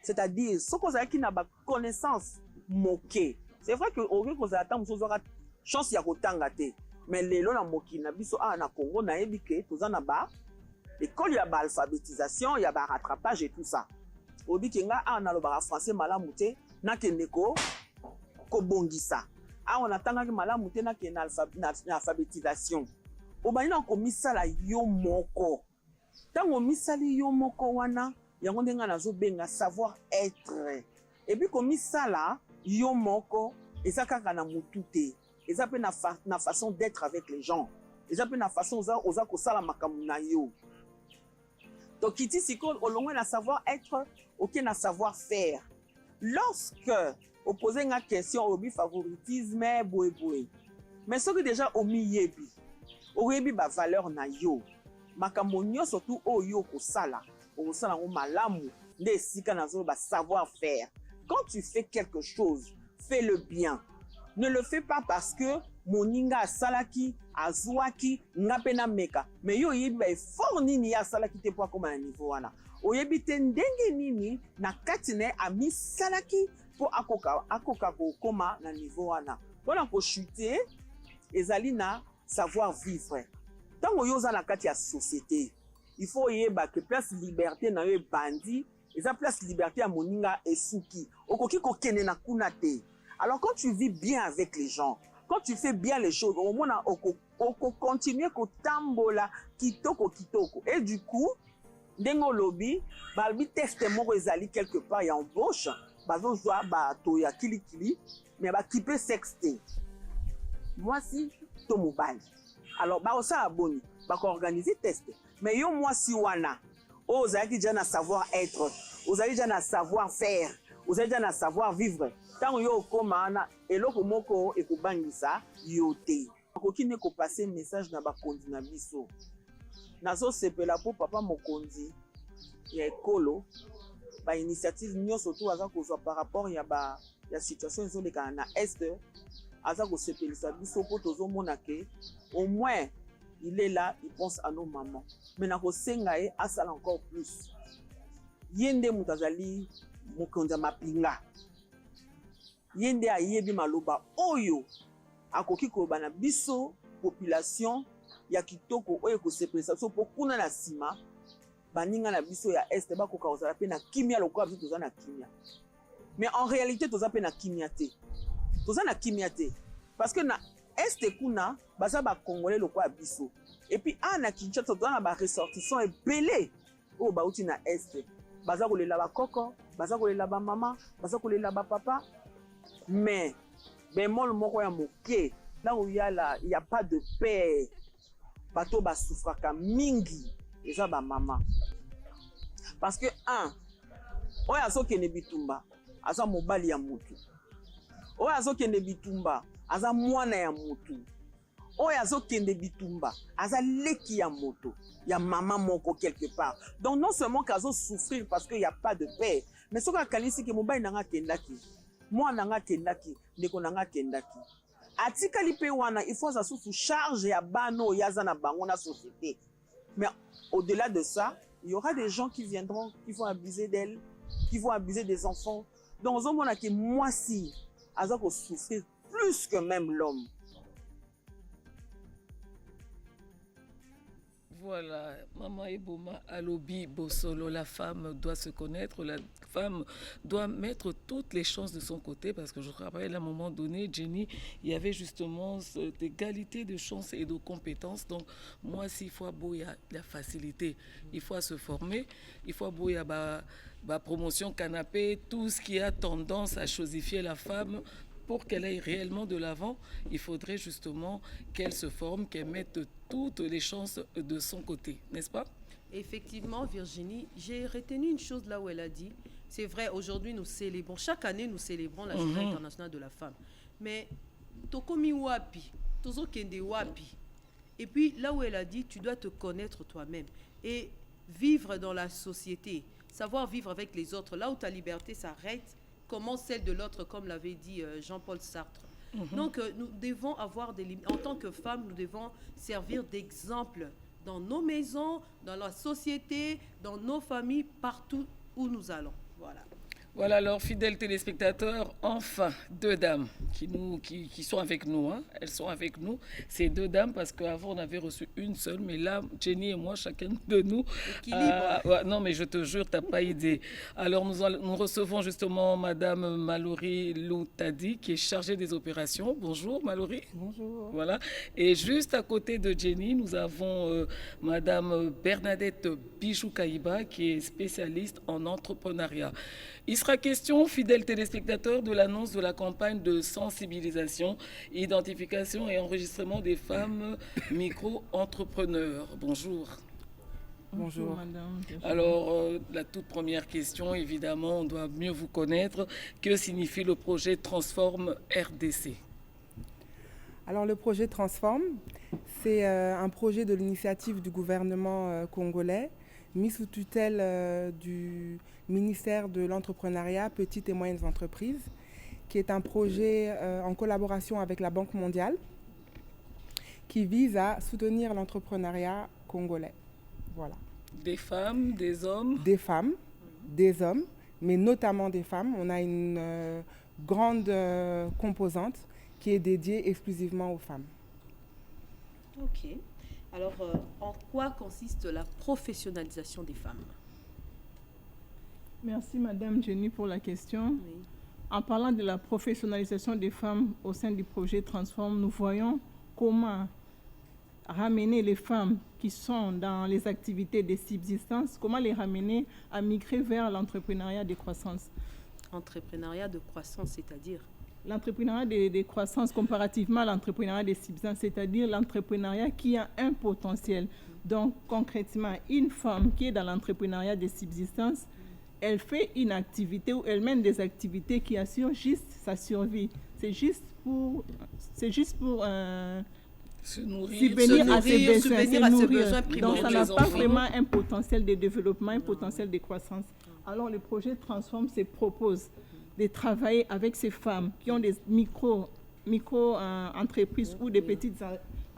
c'est-à-dire soko ozalaki na ba connaissance moke c'est vrai que okoki kozala ta mosusu ozwaka chance ya kotanga te mais lelo na mokili na biso awa na Congo nayebi ke toza na ba école ya ba alphabétisation ya ba rattrapage et tout ça oyebi ke nga awa nalobaka français malamu te nakende kobongisa awa natangaki malamu te nakende na alphabétisation obani na komisala yo moko ntango misali yo moko wana yango ndenge nazobenga savoir être et puis komisala yo moko eza kaka na mutu te eza pe na façon d'être avec les gens eza pe na façon oza kosala makambo na yo donc kiti sikoyo olongwe na savoir être oke na savoir faire lorsque opose nga question obi favoritisme boye mais soki déjà oyebi ba valeur na yo makambo nyonso tu oyo okosala ngo malamu nde esika nazo ba savoir faire. Quand tu fais quelque chose fais-le bien. Ne le fais pas parce que moninga asalaki azwaki ngapena meka mais yo yebi effort nini ya salaki te po akoma na niveau wana oyebi te ndenge nini na kati ne ami salaki po akoka kokoma na niveau wana mpona kochute ezali na savoir vivre ntango yo oza na kati ya société il faut yeba que place liberté na yo bandi eza place liberté à moninga esuki okoki kokene na kuna te. Alors quand tu vis bien avec les gens, quand tu fais bien les choses, au moins oko continuer kotambola kitoko et du coup ndengo lobby balbi test moko ezali quelque part ya embauche bazo zwa ba to ya kilikili mais ba kipe sexte moi si to mobile. Alors ba osa aboni ba ko organiser test mais yo moi si wana ozaki déjà na savoir être, ozaki déjà na savoir faire, ozaki déjà na savoir vivre. Tant yo komana eloko moko ekobangisa yo te. Okoki ne ko passer message na ba kondi na biso. Nazo sepela po papa mokonzi ya ekolo ba initiative nyonso to aza kozwa par rapport ya situation ezoleka na est aza ko sepelisa biso po tozomona ke au moins il est là, il pense à nos mamans. Mais na ko senga e asala encore plus. Yende mutazali mokonza mapinga. Yende ayebi maloba oyo akoki ko bana biso population ya kitoko oyo ko sepelisa so pokuna na sima baninga na biso ya est ba ko kaozala pe na kimia lokwa biso toza na kimia. Mais en réalité toza pe na kimia te. Toza na kimia te parce que na est kuna baza ba congolais lokwa biso. Et puis ana Kinshasa toza na ba ressortissants ebele o ba uti na est. Baza ko lela ba koko, baza ko lela ba mama, baza ko lela ba papa. Mais bémol moko ya moke là où il y a pas de paix. Bato ba souffraka mingi eza ba mama. Parce que oya azoke ne bitumba aza mobali ya mutu. Oya azoke ne bitumba aza mwana ya mutu. Oya azokende bitumba aza leki ya moto ya mama moko quelque part. Donc non seulement kazo souffrir parce qu'il y a pas de paix, mais soka kanisi ke mobali nanga kendaki, mwana nanga kendaki, ndeko nanga kendaki. Atikali pe wana il faut ça sous charge ya bano yaza na bango na société. Mais au-delà de ça, il y aura des gens qui viendront, qui vont abuser d'elle, qui vont abuser des enfants. Donc on mona ke moi si azako souffrir plus que même l'homme. Voilà, Maman Eboma Alobi Bosolo, la femme doit se connaître, la femme doit mettre toutes les chances de son côté parce que je rappelle à un moment donné, Jenny, il y avait justement cette égalité de chances et de compétences. Donc, moi, s'il faut avoir la facilité, il faut se former, il faut avoir la promotion canapé, tout ce qui a tendance à chosifier la femme. Pour qu'elle aille réellement de l'avant, il faudrait justement qu'elle se forme, qu'elle mette toutes les chances de son côté, n'est-ce pas? Effectivement, Virginie, j'ai retenu une chose là où elle a dit. C'est vrai, aujourd'hui, nous célébrons, chaque année, nous célébrons la Journée internationale de la femme. Mais, tokomi wapi, tozo kende wapi. Et puis, là où elle a dit, tu dois te connaître toi-même et vivre dans la société, savoir vivre avec les autres. Là où ta liberté s'arrête, comment celle de l'autre, comme l'avait dit Jean-Paul Sartre. Donc, nous devons avoir des limites. En tant que femmes, nous devons servir d'exemple dans nos maisons, dans la société, dans nos familles, partout où nous allons. Voilà. Voilà, alors, fidèles téléspectateurs, enfin, deux dames qui sont avec nous. Hein. Elles sont avec nous, ces deux dames, parce qu'avant, on avait reçu une seule, mais là, Jenny et moi, chacun de nous... Équilibre. Non, mais je te jure, tu n'as pas idée. Alors, nous recevons justement Madame Mallory Loutadi, qui est chargée des opérations. Bonjour, Mallory. Bonjour. Voilà. Et juste à côté de Jenny, nous avons Madame Bernadette Bijou-Kaïba, qui est spécialiste en entrepreneuriat. Il sera question, fidèles téléspectateurs, de l'annonce de la campagne de sensibilisation, identification et enregistrement des femmes micro-entrepreneurs. Bonjour. Bonjour, madame. Alors, la toute première question, évidemment, on doit mieux vous connaître. Que signifie le projet Transforme RDC? Alors, le projet Transforme, c'est un projet de l'initiative du gouvernement congolais, mis sous tutelle du ministère de l'entrepreneuriat, petites et moyennes entreprises, qui est un projet en collaboration avec la Banque mondiale, qui vise à soutenir l'entrepreneuriat congolais. Voilà. Des femmes, des hommes? Des femmes, des hommes, mais notamment des femmes. On a une grande composante qui est dédiée exclusivement aux femmes. Ok. Alors, en quoi consiste la professionnalisation des femmes? Merci Madame Jenny pour la question. Oui. En parlant de la professionnalisation des femmes au sein du projet Transform, nous voyons comment ramener les femmes qui sont dans les activités de subsistance, comment les ramener à migrer vers l'entrepreneuriat de croissance. Entrepreneuriat de croissance, c'est-à-dire? L'entrepreneuriat de croissance comparativement à l'entrepreneuriat de subsistance, c'est-à-dire l'entrepreneuriat qui a un potentiel. Donc concrètement, une femme qui est dans l'entrepreneuriat de subsistance, elle fait une activité ou elle mène des activités qui assurent juste sa survie. C'est juste pour se nourrir, subvenir à ses besoins primordiaux. Donc ça n'a pas vraiment un potentiel de développement, un potentiel de croissance. Alors le projet Transform se propose de travailler avec ces femmes qui ont des micro-entreprises ou des petites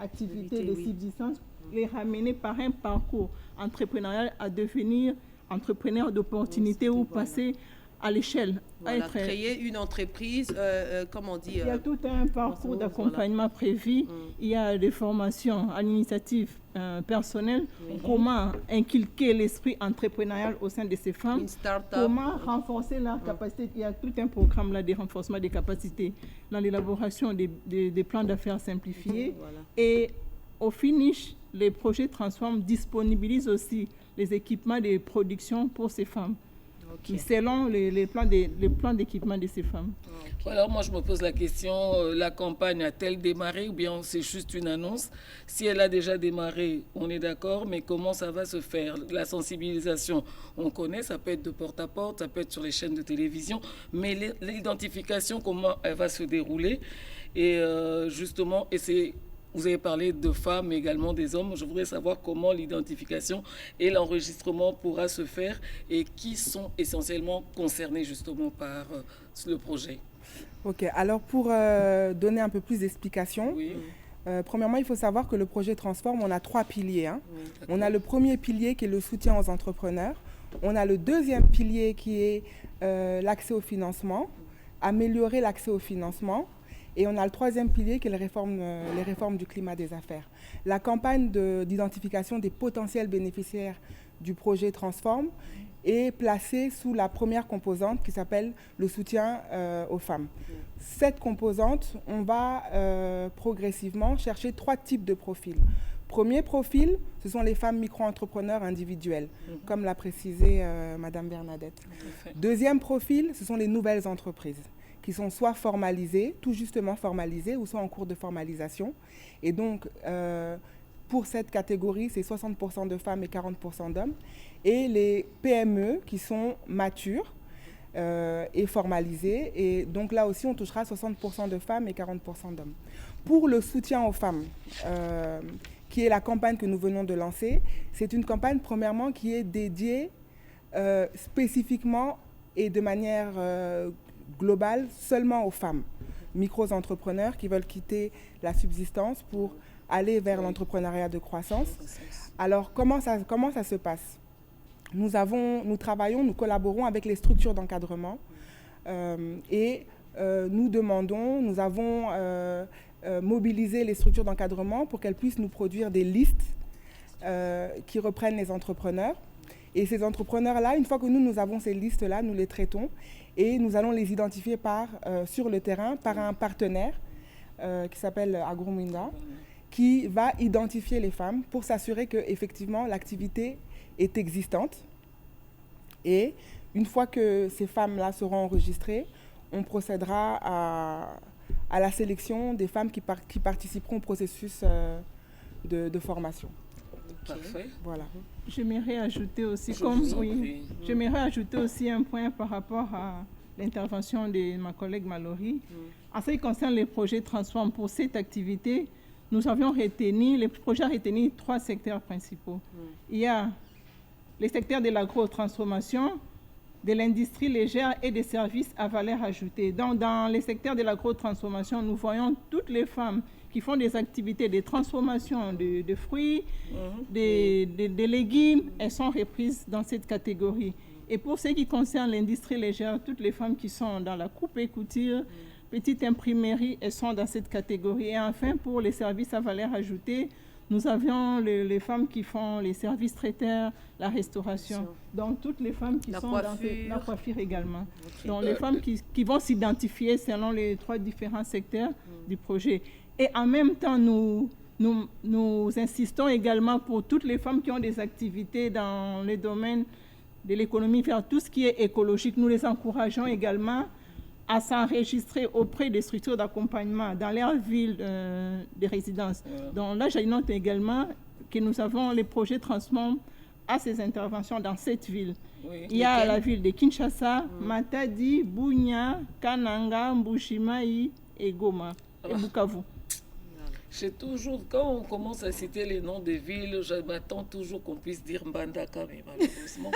activités de subsistance, les ramener par un parcours entrepreneurial à devenir entrepreneurs d'opportunités ou passer à l'échelle. Voilà, créer une entreprise, comment dire. Il y a tout un parcours d'accompagnement prévu. Il y a des formations à l'initiative personnelle. Comment inculquer l'esprit entrepreneurial au sein de ces femmes. Comment renforcer leur capacité. Il y a tout un programme là de renforcement des capacités dans l'élaboration des plans d'affaires simplifiés. Et au finish, les projets Transform disponibilisent aussi les équipements de production pour ces femmes. Selon les plans d'équipement de ces femmes. Alors moi je me pose la question, la campagne a-t-elle démarré ou bien c'est juste une annonce? Si elle a déjà démarré, on est d'accord, mais comment ça va se faire? La sensibilisation, on connaît, ça peut être de porte à porte, ça peut être sur les chaînes de télévision, mais l'identification, comment elle va se dérouler? Et justement, vous avez parlé de femmes, mais également des hommes. Je voudrais savoir comment l'identification et l'enregistrement pourra se faire et qui sont essentiellement concernés justement par le projet. Ok, alors pour donner un peu plus d'explications, premièrement, il faut savoir que le projet Transform, on a 3 piliers. Hein. On a le premier pilier qui est le soutien aux entrepreneurs. On a le deuxième pilier qui est l'accès au financement, améliorer l'accès au financement. Et on a le troisième pilier qui est les réformes du climat des affaires. La campagne d'identification des potentiels bénéficiaires du projet Transform est placée sous la première composante qui s'appelle le soutien aux femmes. Cette composante, on va progressivement chercher 3 types de profils. Premier profil, ce sont les femmes micro-entrepreneurs individuelles, comme l'a précisé Madame Bernadette. Deuxième profil, ce sont les nouvelles entreprises, qui sont soit formalisées, tout justement formalisées, ou soit en cours de formalisation. Et donc, pour cette catégorie, c'est 60% de femmes et 40% d'hommes. Et les PME qui sont matures et formalisées. Et donc là aussi, on touchera 60% de femmes et 40% d'hommes. Pour le soutien aux femmes, qui est la campagne que nous venons de lancer, c'est une campagne, premièrement, qui est dédiée spécifiquement et de manière globale seulement aux femmes, micro-entrepreneurs qui veulent quitter la subsistance pour aller vers l'entrepreneuriat de croissance. Alors, comment ça se passe? Nous collaborons avec les structures d'encadrement et nous avons mobilisé les structures d'encadrement pour qu'elles puissent nous produire des listes qui reprennent les entrepreneurs. Et ces entrepreneurs-là, une fois que nous avons ces listes-là, nous les traitons et nous allons les identifier sur le terrain par un partenaire qui s'appelle Agrumina, qui va identifier les femmes pour s'assurer qu'effectivement l'activité est existante. Et une fois que ces femmes-là seront enregistrées, on procédera à la sélection des femmes qui participeront au processus de formation. Parfait. Voilà. J'aimerais ajouter aussi, un point par rapport à l'intervention de ma collègue Mallory. En ce qui concerne les projets Transform, pour cette activité, le projet a retenu 3 secteurs principaux. Il y a les secteurs de l'agro-transformation, de l'industrie légère et des services à valeur ajoutée. Donc, dans les secteurs de l'agro-transformation, nous voyons toutes les femmes qui font des activités de transformation de fruits, de légumes, elles sont reprises dans cette catégorie. Et pour ce qui concerne l'industrie légère, toutes les femmes qui sont dans la coupe et couture, petite imprimerie, elles sont dans cette catégorie. Et enfin, pour les services à valeur ajoutée, Nous avions les femmes qui font les services traiteurs, la restauration. Donc, toutes les femmes qui sont dans la coiffure également. Okay. Donc, les femmes qui vont s'identifier selon les 3 différents secteurs du projet. Et en même temps, nous insistons également pour toutes les femmes qui ont des activités dans les domaines de l'économie, vers tout ce qui est écologique. Nous les encourageons également à s'enregistrer auprès des structures d'accompagnement dans leur ville de résidence. Donc là, je note également que nous avons les projets Transform à ces interventions dans cette ville. Oui. Il y a la ville de Kinshasa, Matadi, Bunia, Kananga, Mbujimayi et Goma et Bukavu. C'est toujours, quand on commence à citer les noms des villes, je m'attends toujours qu'on puisse dire Mbandaka, mais malheureusement.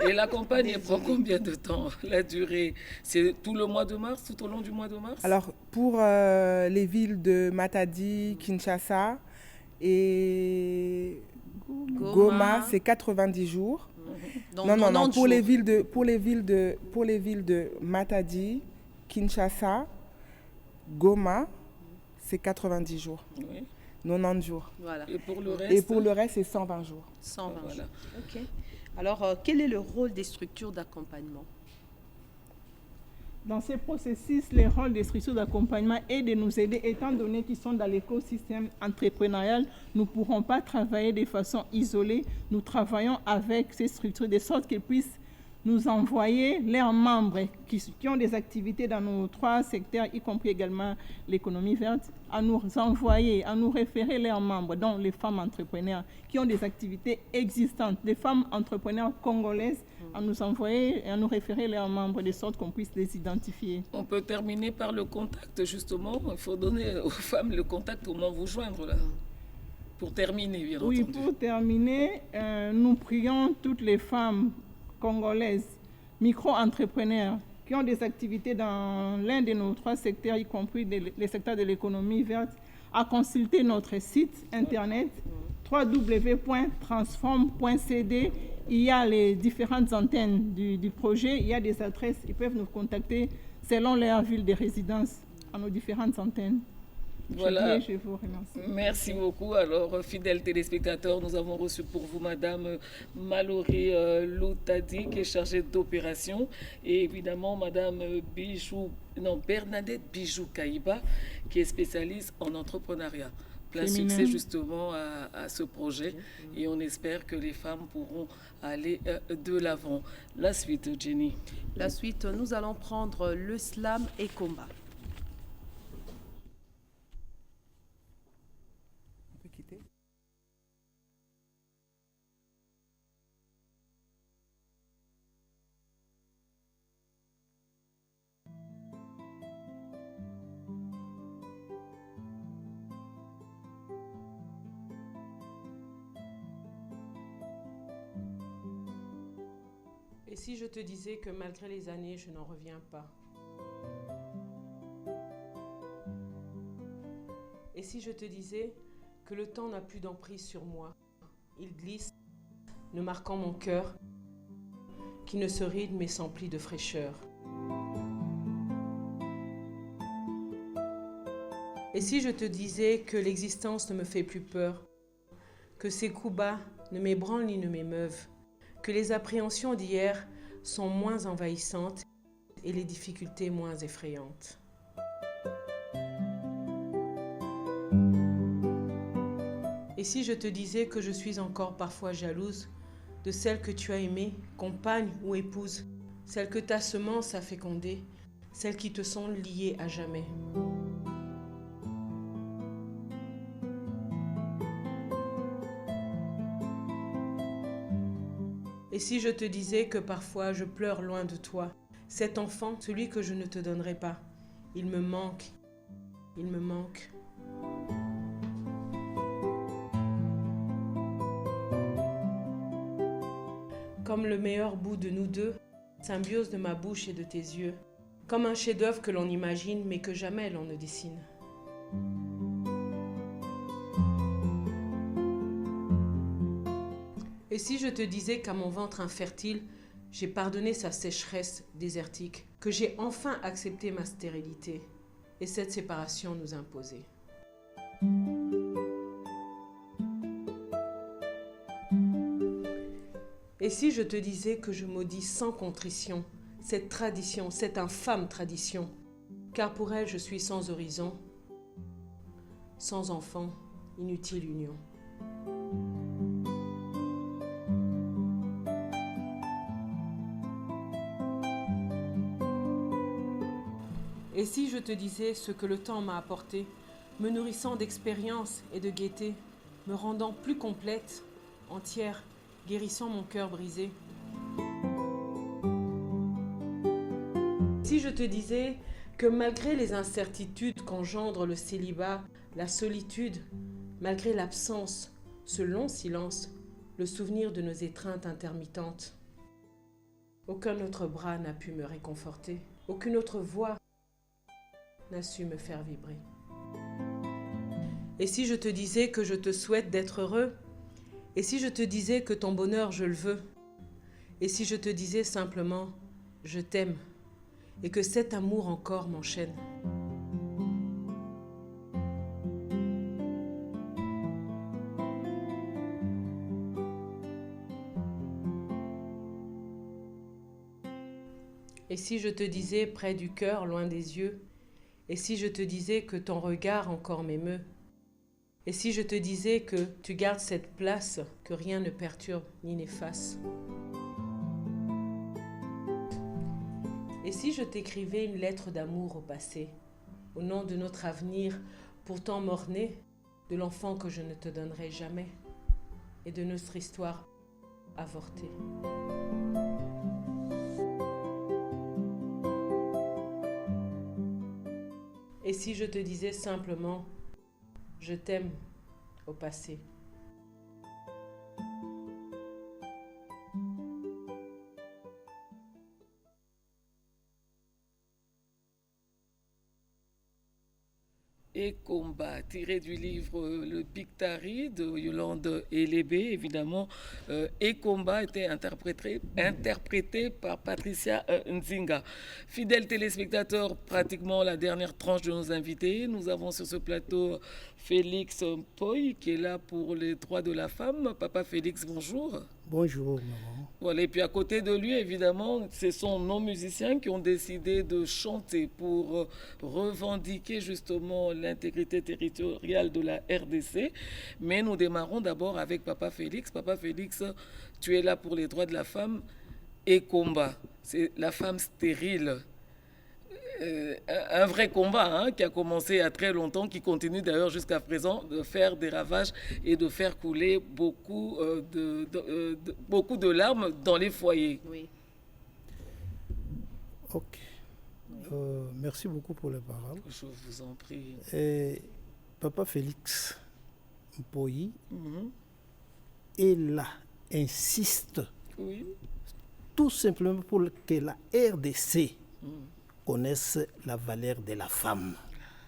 Et la campagne, elle prend combien de temps? La durée, c'est tout le mois de mars, tout au long du mois de mars? Alors, pour les villes de Matadi, Kinshasa et Goma, c'est 90 jours. Donc, non. Pour les villes de Matadi, Kinshasa, Goma, c'est 90 jours. Oui. 90 jours. Voilà. Et pour le reste? Et pour le reste, c'est 120 jours. 120 jours. OK. Alors, quel est le rôle des structures d'accompagnement? Dans ces processus, le rôle des structures d'accompagnement est de nous aider, étant donné qu'ils sont dans l'écosystème entrepreneurial. Nous ne pourrons pas travailler de façon isolée. Nous travaillons avec ces structures de sorte qu'elles puissent nous envoyer leurs membres qui ont des activités dans nos 3 secteurs, y compris également l'économie verte, à nous envoyer, à nous référer leurs membres, dont les femmes entrepreneurs qui ont des activités existantes, des femmes entrepreneurs congolaises, à nous envoyer et à nous référer leurs membres de sorte qu'on puisse les identifier. On peut terminer par le contact, justement. Il faut donner aux femmes le contact, comment vous joindre là. Pour terminer, bien entendu. Oui, pour terminer, nous prions toutes les femmes congolaises, micro-entrepreneurs qui ont des activités dans l'un de nos 3 secteurs, y compris les secteurs de l'économie verte, à consulter notre site internet www.transform.cd. Il y a les différentes antennes du projet, il y a des adresses, ils peuvent nous contacter selon leur ville de résidence à nos différentes antennes. Voilà. Je vous remercie. Merci beaucoup. Alors, fidèles téléspectateurs, nous avons reçu pour vous Madame Mallory Loutadi, qui est chargée d'opération, et évidemment Madame Bernadette Bijou Kaïba, qui est spécialiste en entrepreneuriat. Plein succès justement à ce projet, et on espère que les femmes pourront aller de l'avant. La suite, Jenny. La suite, nous allons prendre le slam et combat. Et si je te disais que malgré les années, je n'en reviens pas? Et si je te disais que le temps n'a plus d'emprise sur moi? Il glisse, ne marquant mon cœur, qui ne se ride mais s'emplit de fraîcheur. Et si je te disais que l'existence ne me fait plus peur, que ces coups bas ne m'ébranlent ni ne m'émeuvent, que les appréhensions d'hier sont moins envahissantes et les difficultés moins effrayantes. Et si je te disais que je suis encore parfois jalouse de celle que tu as aimée, compagne ou épouse, celle que ta semence a fécondée, celles qui te sont liées à jamais. Et si je te disais que parfois je pleure loin de toi, cet enfant, celui que je ne te donnerai pas, il me manque, il me manque. Comme le meilleur bout de nous deux, symbiose de ma bouche et de tes yeux, comme un chef-d'œuvre que l'on imagine mais que jamais l'on ne dessine. Et si je te disais qu'à mon ventre infertile, j'ai pardonné sa sécheresse désertique, que j'ai enfin accepté ma stérilité, et cette séparation nous imposait. Et si je te disais que je maudis sans contrition cette tradition, cette infâme tradition, car pour elle je suis sans horizon, sans enfant, inutile union. Et si je te disais ce que le temps m'a apporté, me nourrissant d'expérience et de gaieté, me rendant plus complète, entière, guérissant mon cœur brisé. Si je te disais que malgré les incertitudes qu'engendre le célibat, la solitude, malgré l'absence, ce long silence, le souvenir de nos étreintes intermittentes, aucun autre bras n'a pu me réconforter, aucune autre voix n'a su me faire vibrer. Et si je te disais que je te souhaite d'être heureux? Et si je te disais que ton bonheur je le veux? Et si je te disais simplement je t'aime et que cet amour encore m'enchaîne? Et si je te disais près du cœur, loin des yeux? Et si je te disais que ton regard encore m'émeut? Et si je te disais que tu gardes cette place, que rien ne perturbe ni n'efface? Et si je t'écrivais une lettre d'amour au passé, au nom de notre avenir pourtant mort-né, de l'enfant que je ne te donnerai jamais, et de notre histoire avortée? Et si je te disais simplement « Je t'aime » au passé? Et combat, tiré du livre Le Pictari de Yolande Elébé, évidemment. Et combat était interprété par Patricia Nzinga. Fidèles téléspectateurs, pratiquement la dernière tranche de nos invités. Nous avons sur ce plateau Félix Mpoyi qui est là pour les droits de la femme. Papa Félix, bonjour. Bonjour, maman. Voilà, et puis à côté de lui, évidemment, ce sont nos musiciens qui ont décidé de chanter pour revendiquer justement l'intégrité territoriale de la RDC. Mais nous démarrons d'abord avec Papa Félix. Papa Félix, tu es là pour les droits de la femme et combat. C'est la femme stérile. Un vrai combat qui a commencé il y a très longtemps, qui continue d'ailleurs jusqu'à présent de faire des ravages et de faire couler beaucoup de larmes dans les foyers. Oui. Ok. Merci beaucoup pour les paroles. Je vous en prie. Et Papa Félix Mpoyi est là, insiste tout simplement pour que la RDC connaissent la valeur de la femme.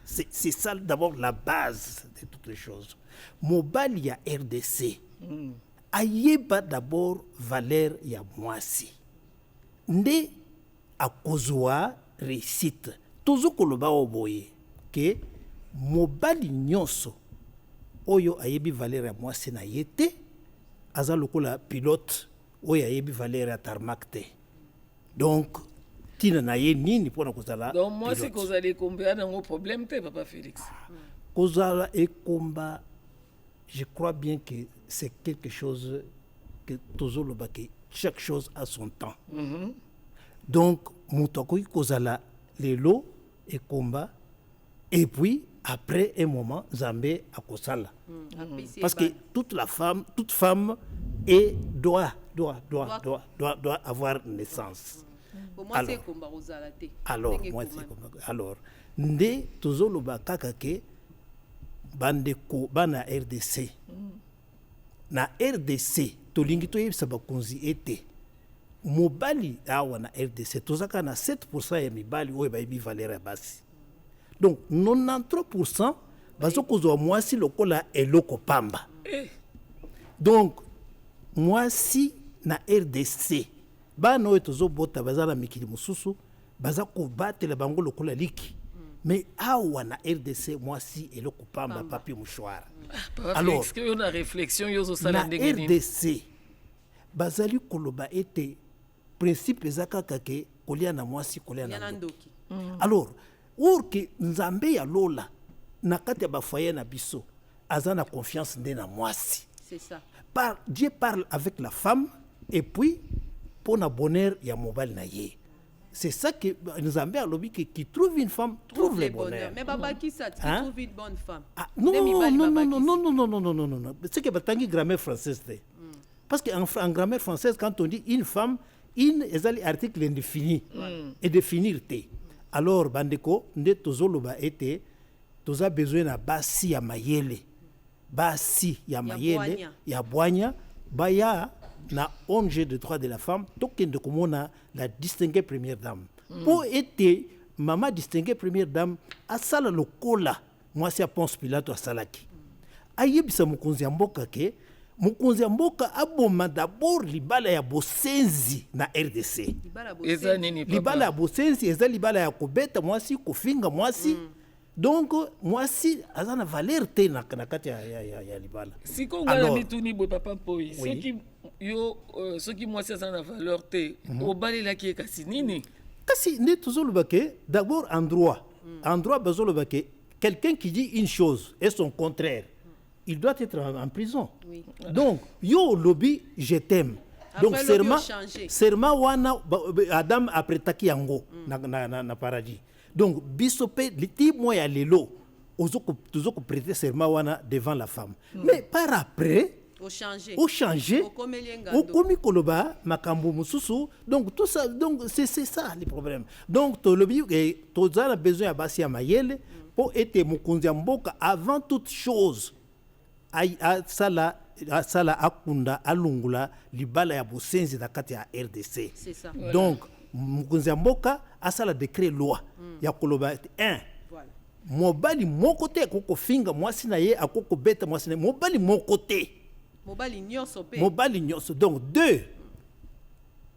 C'est ça d'abord la base de toutes les choses. Mobile ya RDC. Ayeba d'abord valeur ya mwasi. Nde akozwa réussite. Tozo koloba oboye que mobile nyonso oyo ayebi valeur ya mwasi na yete aza lokola pilote oyo ayebi valeur ya tarmac te. Donc donc moi c'est que vous allez combien un problème Papa Félix. Kozala et combat, je crois bien que c'est quelque chose que chaque chose a son temps. Donc mutokoi kozala lelo et combat et puis après un moment Zambé a kosala. Parce que toute femme doit avoir naissance. Alors, nde tozoloba kaka ke bandeko bana RDC na RDC tolingi toyebisa bakonzi ete mobali awa na RDC tozaka na 7% ya mibali oyo bayebi valeur ya basi. Donc 93% bazokozwa mwasi lokola eloko pamba. Donc mwasi na RDC bana oyo tozobota baza na mikili mosusu baza kobatela bango lokola liki. Mais awa na RDC mwasi eloko pamba papier mouchoir. Alors est-ce que on a réflexion yozo sala ndenge RDC bazali koloba ete principe ezaka kake kolia na mwasi kolia na ndoki. Alors or que nzambe ya lola na kati ya bafoyer na biso azana confiance nde na mwasi. C'est ça. Dieu parle avec la femme et puis pour na bonheur ya mobile na ye. C'est ça que Nzambe a lobby qui trouve une femme trouve le bonheur. Mais Baba qui ça qui trouve une bonne femme. Non. C'est que batangi grammaire française. Parce que en grammaire française quand on dit une femme, une ezali article indéfini et définir te. Alors bandeko nde tozoloba ete toza besoin na basi ya mayele. Basi ya mayele ya bwanya baya na ONG de droits de la femme tokende komona la distinguée première dame. Pour être maman distinguée première dame asala lokola mwasi ya Ponce Pilate asalaki. Ayebisa mokonzi ya mboka ke mokonzi ya mboka aboma d'abord libala ya bosenzi na RDC. Libala ya bosenzi eza libala ya kobeta mwasi kofinga mwasi. Donc mwasi azana valeur te na kati ya libala. Si ko ngala mituni bo papa poi ceux qui mwasi azana valeur te obalela ki kasi nini? Kasi ne tozoloba ke d'abord en droit bazoloba ke quelqu'un qui dit une chose et son contraire il doit être en prison. Oui. Donc yo lobby je t'aime. Donc serment wana Adam après taki yango na paradis. Donc bisope liti moya lelo ozoko prêter serment wana devant la femme. Mais par après au changer au komi koloba makambo mususu. Donc tout ça, donc c'est ça le problème. Donc to lobby to zana besoin ya basi ya mayele pour être mokonzi mboka avant toute chose. Sala akunda alungula libala ya bosenzi na kati ya RDC. C'est ça. Donc mokonzi mboka asala décret loi ya koloba 1 mobali moko te akoko finga mwasi na ye akoko beta mwasi na mobali moko te mobali nyonso pe mobali nyonso. Donc 2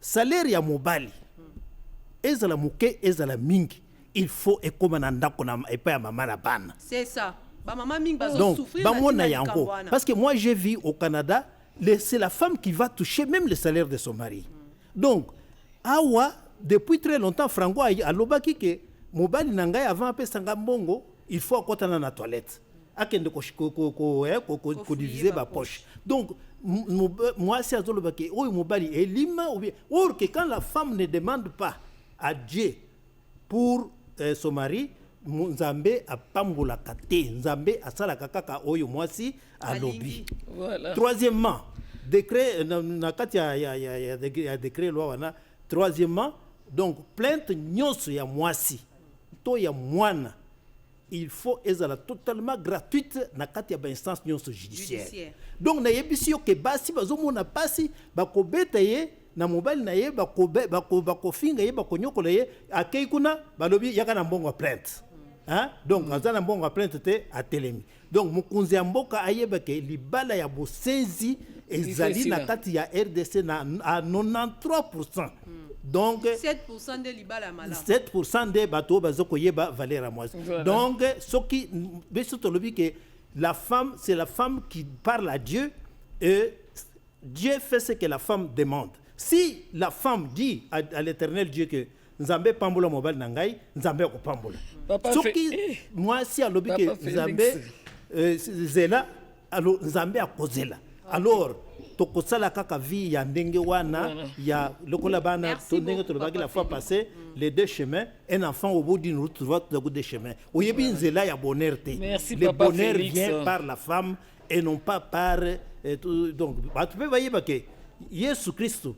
salaire ya mobali ezala muke ezala mingi il faut ekoma na ndako na epa ya mama na bana. C'est ça. Maman Ming va souffrir. Parce que moi j'ai vu au Canada, c'est la femme qui va toucher même le salaire de son mari. Donc, awa depuis très longtemps Franco a lobaki que mobali nangai avant apé sanga mbongo, il faut akotana na toilette. Akende ko diviser ba poche. Donc moi c'est azolobaki o mobali elima ou bien or que quand la femme ne demande pas à Dieu pour son mari Nzambe apambola kate Nzambe asala kaka oyo mwasi alobi. Voilà. Troisièmement, décret na kati ya décret loi wana. Troisièmement, donc plainte nyonso ya mwasi to ya mwana il faut ezala totalement gratuite na kati ya ba instance nyonso judiciaire. Donc na yebisi yo ke basi bazomona pasi bakobeta ye na mobile na ye bakofinga ye bakonyokola ye akei kuna balobi yaka na mbongo plainte. Hein? Donc azana mbongo plainte te atelemi. Donc mokonzi ya mboka ayeba ke libala ya bosenzi ezali na kati ya RDC na à 93%. Donc 7% de libala mala. 7% de bato bazoko yeba valeur moi. Donc ce qui beso tolobi que la femme c'est la femme qui parle à Dieu et Dieu fait ce que la femme demande. Si la femme dit à l'Éternel Dieu que Nzambe pambola mobile nangai, Nzambe ko pambola. Soki moi si a lobby que Nzambe zela alors Nzambe a kozela. Alors tokosala kaka vie ya ndenge wana ya lokola bana to ndenge to lobaki la fois passée les deux chemins un enfant au bout d'une route va tout deux chemins. Oyebi nzela ya bonheur te. Le bonheur vient par la femme et non pas par donc tu peux voyer que Yesu Christ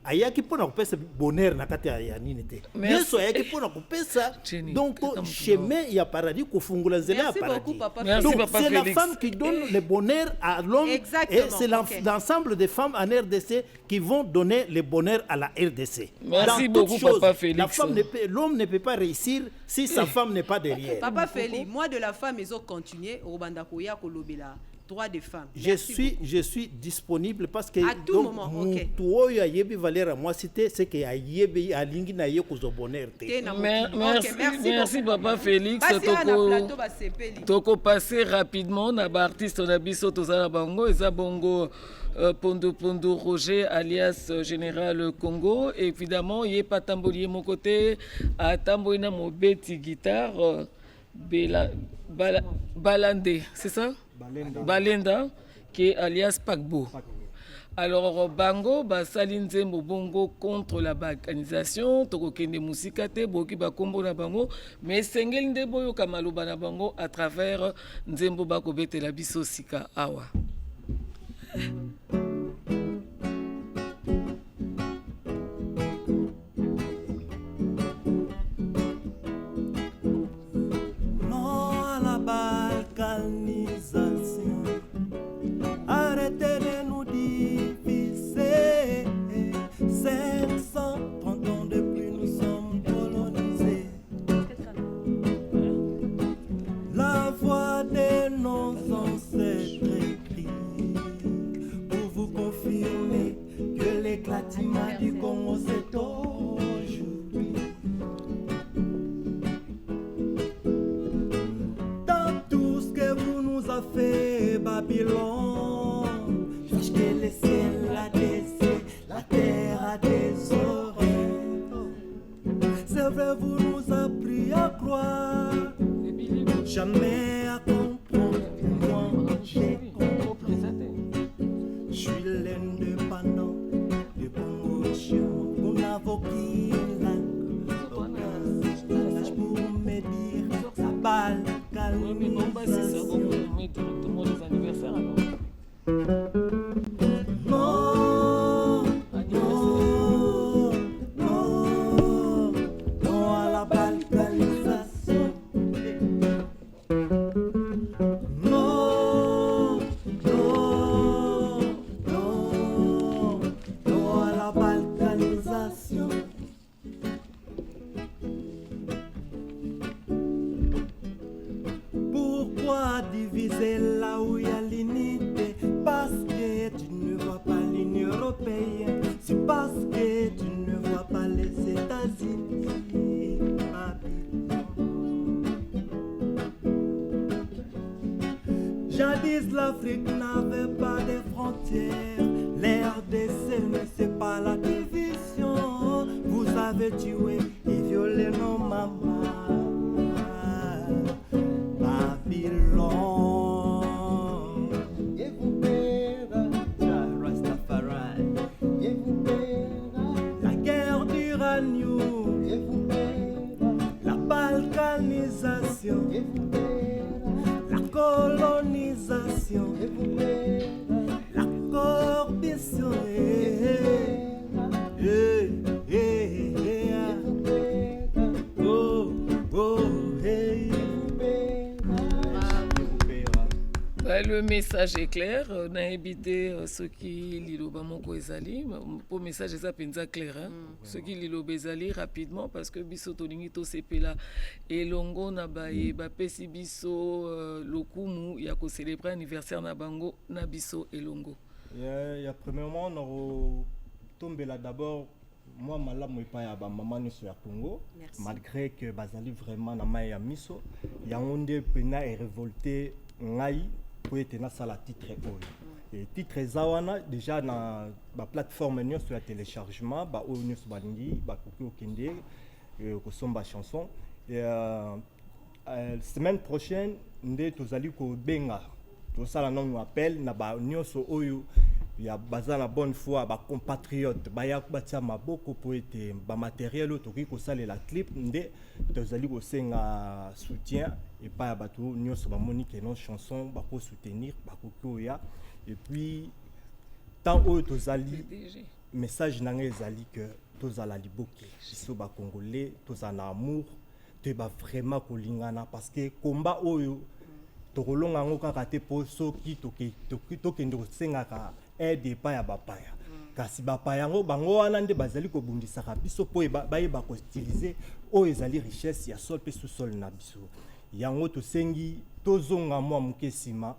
ayaki pona kopesa bonheur na kati ya nini te. Yesu ayaki pona kopesa donc chemin ya paradis kofungula nzela ya paradis. Donc c'est la femme qui donne le bonheur à l'homme et c'est l'ensemble des femmes en RDC qui vont donner le bonheur à la RDC. Merci beaucoup Papa Félix. L'homme ne peut pas réussir si sa femme n'est pas derrière. Papa Félix, moi de la femme ils ont continué au banda koya kolobela. Droits des femmes. Je suis disponible parce que à tout moment. OK. Toi ya yebi valeur moi cité c'est que ya yebi alingi na ye ko zo bonheur te. Merci Papa Félix. Toko passer rapidement na ba artiste na biso tozala bango eza bongo Pondo Roger, alias Général Congo. Évidemment, il n'y a pas tambolier mon côté, à tamboina mon bêti guitare, Balande, c'est ça? Balenda, qui est alias Pagbo. Alors, Bango, Salinze Mobongo contre la balkanisation, Tokokende Musikate, Boki Bakombo na Bango, mais Sengel Ndeboyo Kamaloba na Bango à travers Nzembo Bakobete la Biso Sika Awa. Non à la balkanisation, arrêtez de nous diviser. 530 ans depuis nous sommes colonisés. La voix de nos ancêtres écrit pour vous confirmer que l'éclatement du Congo c'est aujourd'hui. Dans tout ce que vous nous a fait Babylone, sache que le ciel a des yeux, la terre a des oreilles. C'est vrai, vous nous a appris à croire, jamais à comprendre. Moi, j'ai compris. Je suis l'indépendant de Congo. Vous n'avez qu'une langue, pour me dire la balkanisation. Non, non, non, non à la balkanisation. Non, non, non, non à la balkanisation. Pourquoi diviser là où il y a l'unité? Parce que tu ne vois pas l'Union européenne, c'est parce que tu ne vois pas les États-Unis. Jadis l'Afrique n'avait pas de frontières, l'RDC ne sait pas la division. Vous avez tué et violé nos mamans. Babylone, et vous verrez, Rastafari, et vous verrez, la guerre d'uranium, et vous verrez, la balkanisation, et vous verrez, la colonisation, et vous verrez, la corruption, Le message est clair. On a évité ceux qui liloba moko ezali. Pour message ça penza clair. Ceux qui liloba ezali rapidement parce que biso tolingi to sepela elongo na baye ba pesi biso lokumu ya ko célébrer anniversaire na bango na biso elongo. Ya premièrement on tombela d'abord moi malamu epa ya ba maman nyonso ya Congo. Merci. Malgré que bazali vraiment na mai ya miso yango nde pena est révolté ngai pour être na sala titre et titre zawana déjà na ba plateforme nyonso ya téléchargement ba o nyonso balingi ba koki okende ko somba chanson et semaine prochaine nde tozali ko benga to sala non appel na ba nyonso oyo ya baza na bonne foi ba compatriote ba ya batia maboko po ete ba matériel to ki ko sala la clip nde tozali ko senga soutien et pas bato nyonso ba monique non chanson ba ko soutenir ba ko koya et puis tant oyo tozali message na ngai ezali que tozala liboke biso ba congolais tozana amour te ba vraiment kolingana parce que combat oyo tokolonga ngo kaka te po soki tokende kosengaka aide epai ya bapaya kasi bapaya yango bango wana nde bazali kobundisaka biso po bayeba koutilize oyo ezali richesse ya sol mpe sous-sol na biso yango tosengi tozonga mwa moke nsima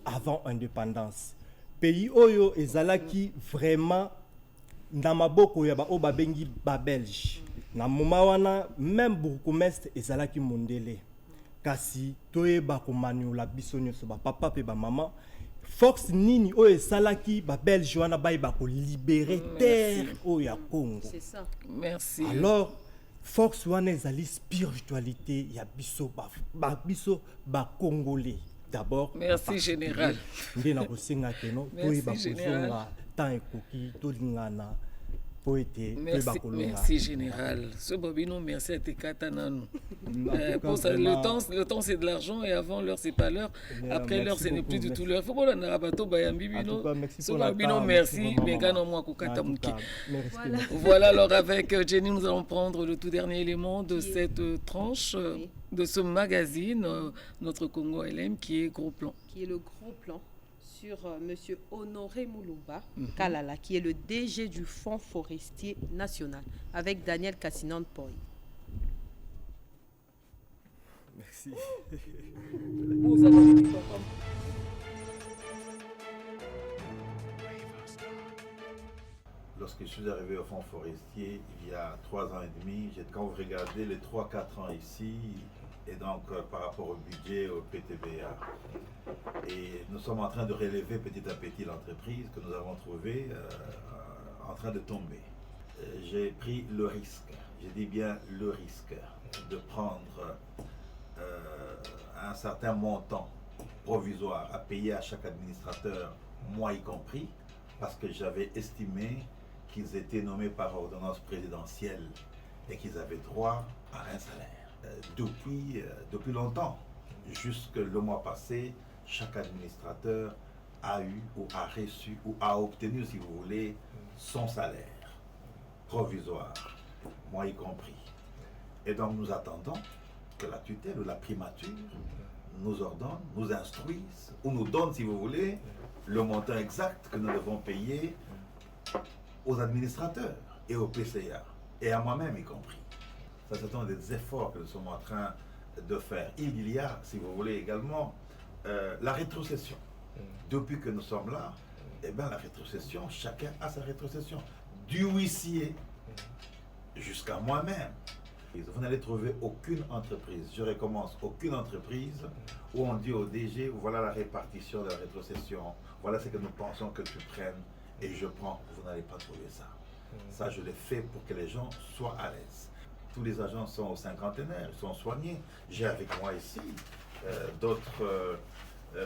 avant indépendance pays oyo ezalaki vraiment na maboko ya baoyo babengi babelge na moma wana même bourgmestre ezalaki mondele kasi toyeba komaniola biso nyonso bapapa mpe bamama force nini oyo esalaki babelge wana bayeba kolibere terre oyo ya Congo. C'est ça. Merci. Alors force wana ezali spiritualité ya biso biso Congolais d'abord. Merci général. Nde na kosenga keno toyeba kozonga temps ekoki tolingana. Merci général. Ce Bobino, merci à Tekata Nanou. Le temps c'est de l'argent et avant l'heure c'est pas l'heure. Après l'heure ce n'est plus du tout l'heure. Faut pas n'arabato bayambi bino. Ce Bobino, merci. Voilà, alors avec Jenny nous allons prendre le tout dernier élément de cette tranche de ce magazine, notre Congo LM qui est gros plan. Qui est le gros plan sur Monsieur Honoré Moulumba Kalala, qui est le DG du Fonds forestier national, avec Daniel Kassinane Poy. Merci. Lorsque je suis arrivé au Fonds forestier, il y a 3 ans et demi, quand vous regardez les 3-4 ans ici, et donc par rapport au budget, au PTBA. Et nous sommes en train de relever petit à petit l'entreprise que nous avons trouvée en train de tomber. J'ai pris le risque, je dis bien le risque, de prendre un certain montant provisoire à payer à chaque administrateur, moi y compris, parce que j'avais estimé qu'ils étaient nommés par ordonnance présidentielle et qu'ils avaient droit à un salaire. Depuis longtemps, jusque le mois passé, chaque administrateur a eu ou a reçu ou a obtenu, si vous voulez, son salaire provisoire, moi y compris. Et donc nous attendons que la tutelle ou la primature nous ordonne, nous instruise ou nous donne, si vous voulez, le montant exact que nous devons payer aux administrateurs et au PCA, et à moi-même y compris. Ça, ce sont des efforts que nous sommes en train de faire. Il y a, si vous voulez, également la rétrocession. Depuis que nous sommes là, eh bien, la rétrocession, chacun a sa rétrocession. Du huissier jusqu'à moi-même. Vous n'allez trouver aucune entreprise, je recommence, aucune entreprise où on dit au DG, voilà la répartition de la rétrocession, voilà ce que nous pensons que tu prennes et je prends. Vous n'allez pas trouver ça. Ça, je l'ai fait pour que les gens soient à l'aise. Tous les agents sont au cinquantenaire, ils sont soignés. J'ai avec moi ici d'autres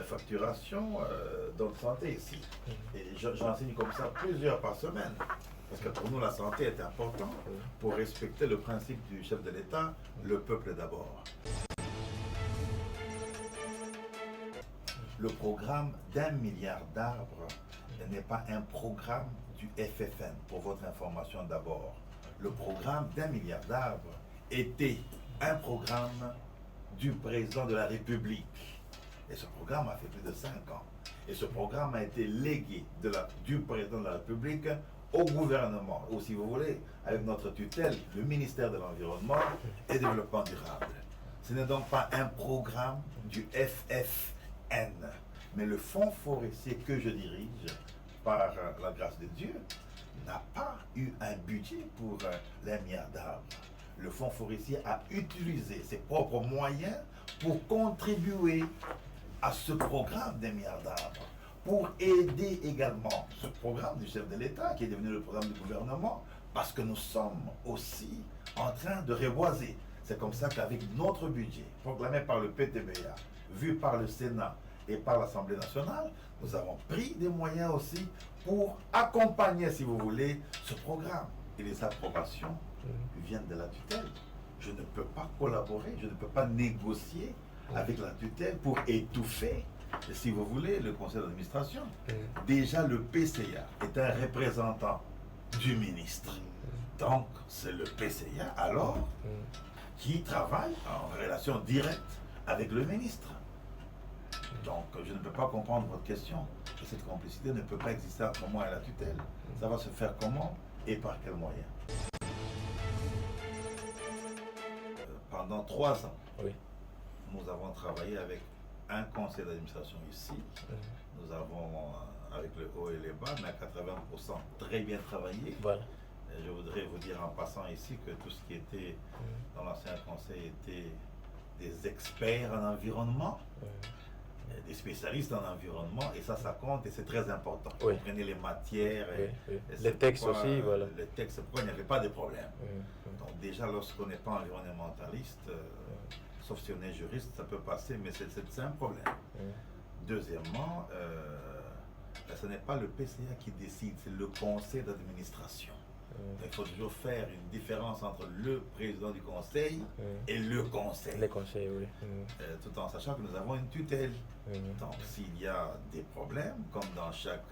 facturations, d'autres santé ici. Et j'enseigne comme ça plusieurs par semaine. Parce que pour nous, la santé est importante pour respecter le principe du chef de l'État, le peuple d'abord. Le programme d'1 milliard d'arbres n'est pas un programme du FFN, pour votre information d'abord. Le programme d'1 milliard d'arbres était un programme du président de la République. Et ce programme a fait plus de 5 ans. Et ce programme a été légué du président de la République au gouvernement, ou si vous voulez, avec notre tutelle, le ministère de l'Environnement et du Développement durable. Ce n'est donc pas un programme du FFN, mais le Fonds forestier que je dirige, par la grâce de Dieu, n'a pas eu un budget pour les milliards d'arbres. Le Fonds forestier a utilisé ses propres moyens pour contribuer à ce programme des milliards d'arbres, pour aider également ce programme du chef de l'État qui est devenu le programme du gouvernement, parce que nous sommes aussi en train de reboiser. C'est comme ça qu'avec notre budget, proclamé par le PTBA, vu par le Sénat et par l'Assemblée nationale, nous avons pris des moyens aussi pour accompagner, si vous voulez, ce programme. Et les approbations viennent de la tutelle. Je ne peux pas collaborer, je ne peux pas négocier avec la tutelle pour étouffer, si vous voulez, le conseil d'administration. Déjà, le PCA est un représentant du ministre. Donc, c'est le PCA, alors, qui travaille en relation directe avec le ministre. Donc, je ne peux pas comprendre votre question. Et cette complicité ne peut pas exister entre moi et la tutelle. Ça va se faire comment et par quels moyens? Pendant 3 ans, nous avons travaillé avec un conseil d'administration ici. Nous avons, avec le haut et les bas, mais à 80% très bien travaillé. Voilà. Et je voudrais vous dire en passant ici que tout ce qui était dans l'ancien conseil était des experts en environnement. des spécialistes en environnement, et ça compte et c'est très important. Oui. Vous prenez les matières, oui. Les textes aussi, voilà. Les textes, pourquoi il n'y avait pas de problème. Donc déjà, lorsqu'on n'est pas environnementaliste, sauf si on est juriste, ça peut passer, mais c'est un problème. Deuxièmement, ce n'est pas le PCA qui décide, c'est le conseil d'administration. Il faut toujours faire une différence entre le président du conseil et le conseil. Le conseil, oui. Tout en sachant que nous avons une tutelle. Donc s'il y a des problèmes, comme dans chaque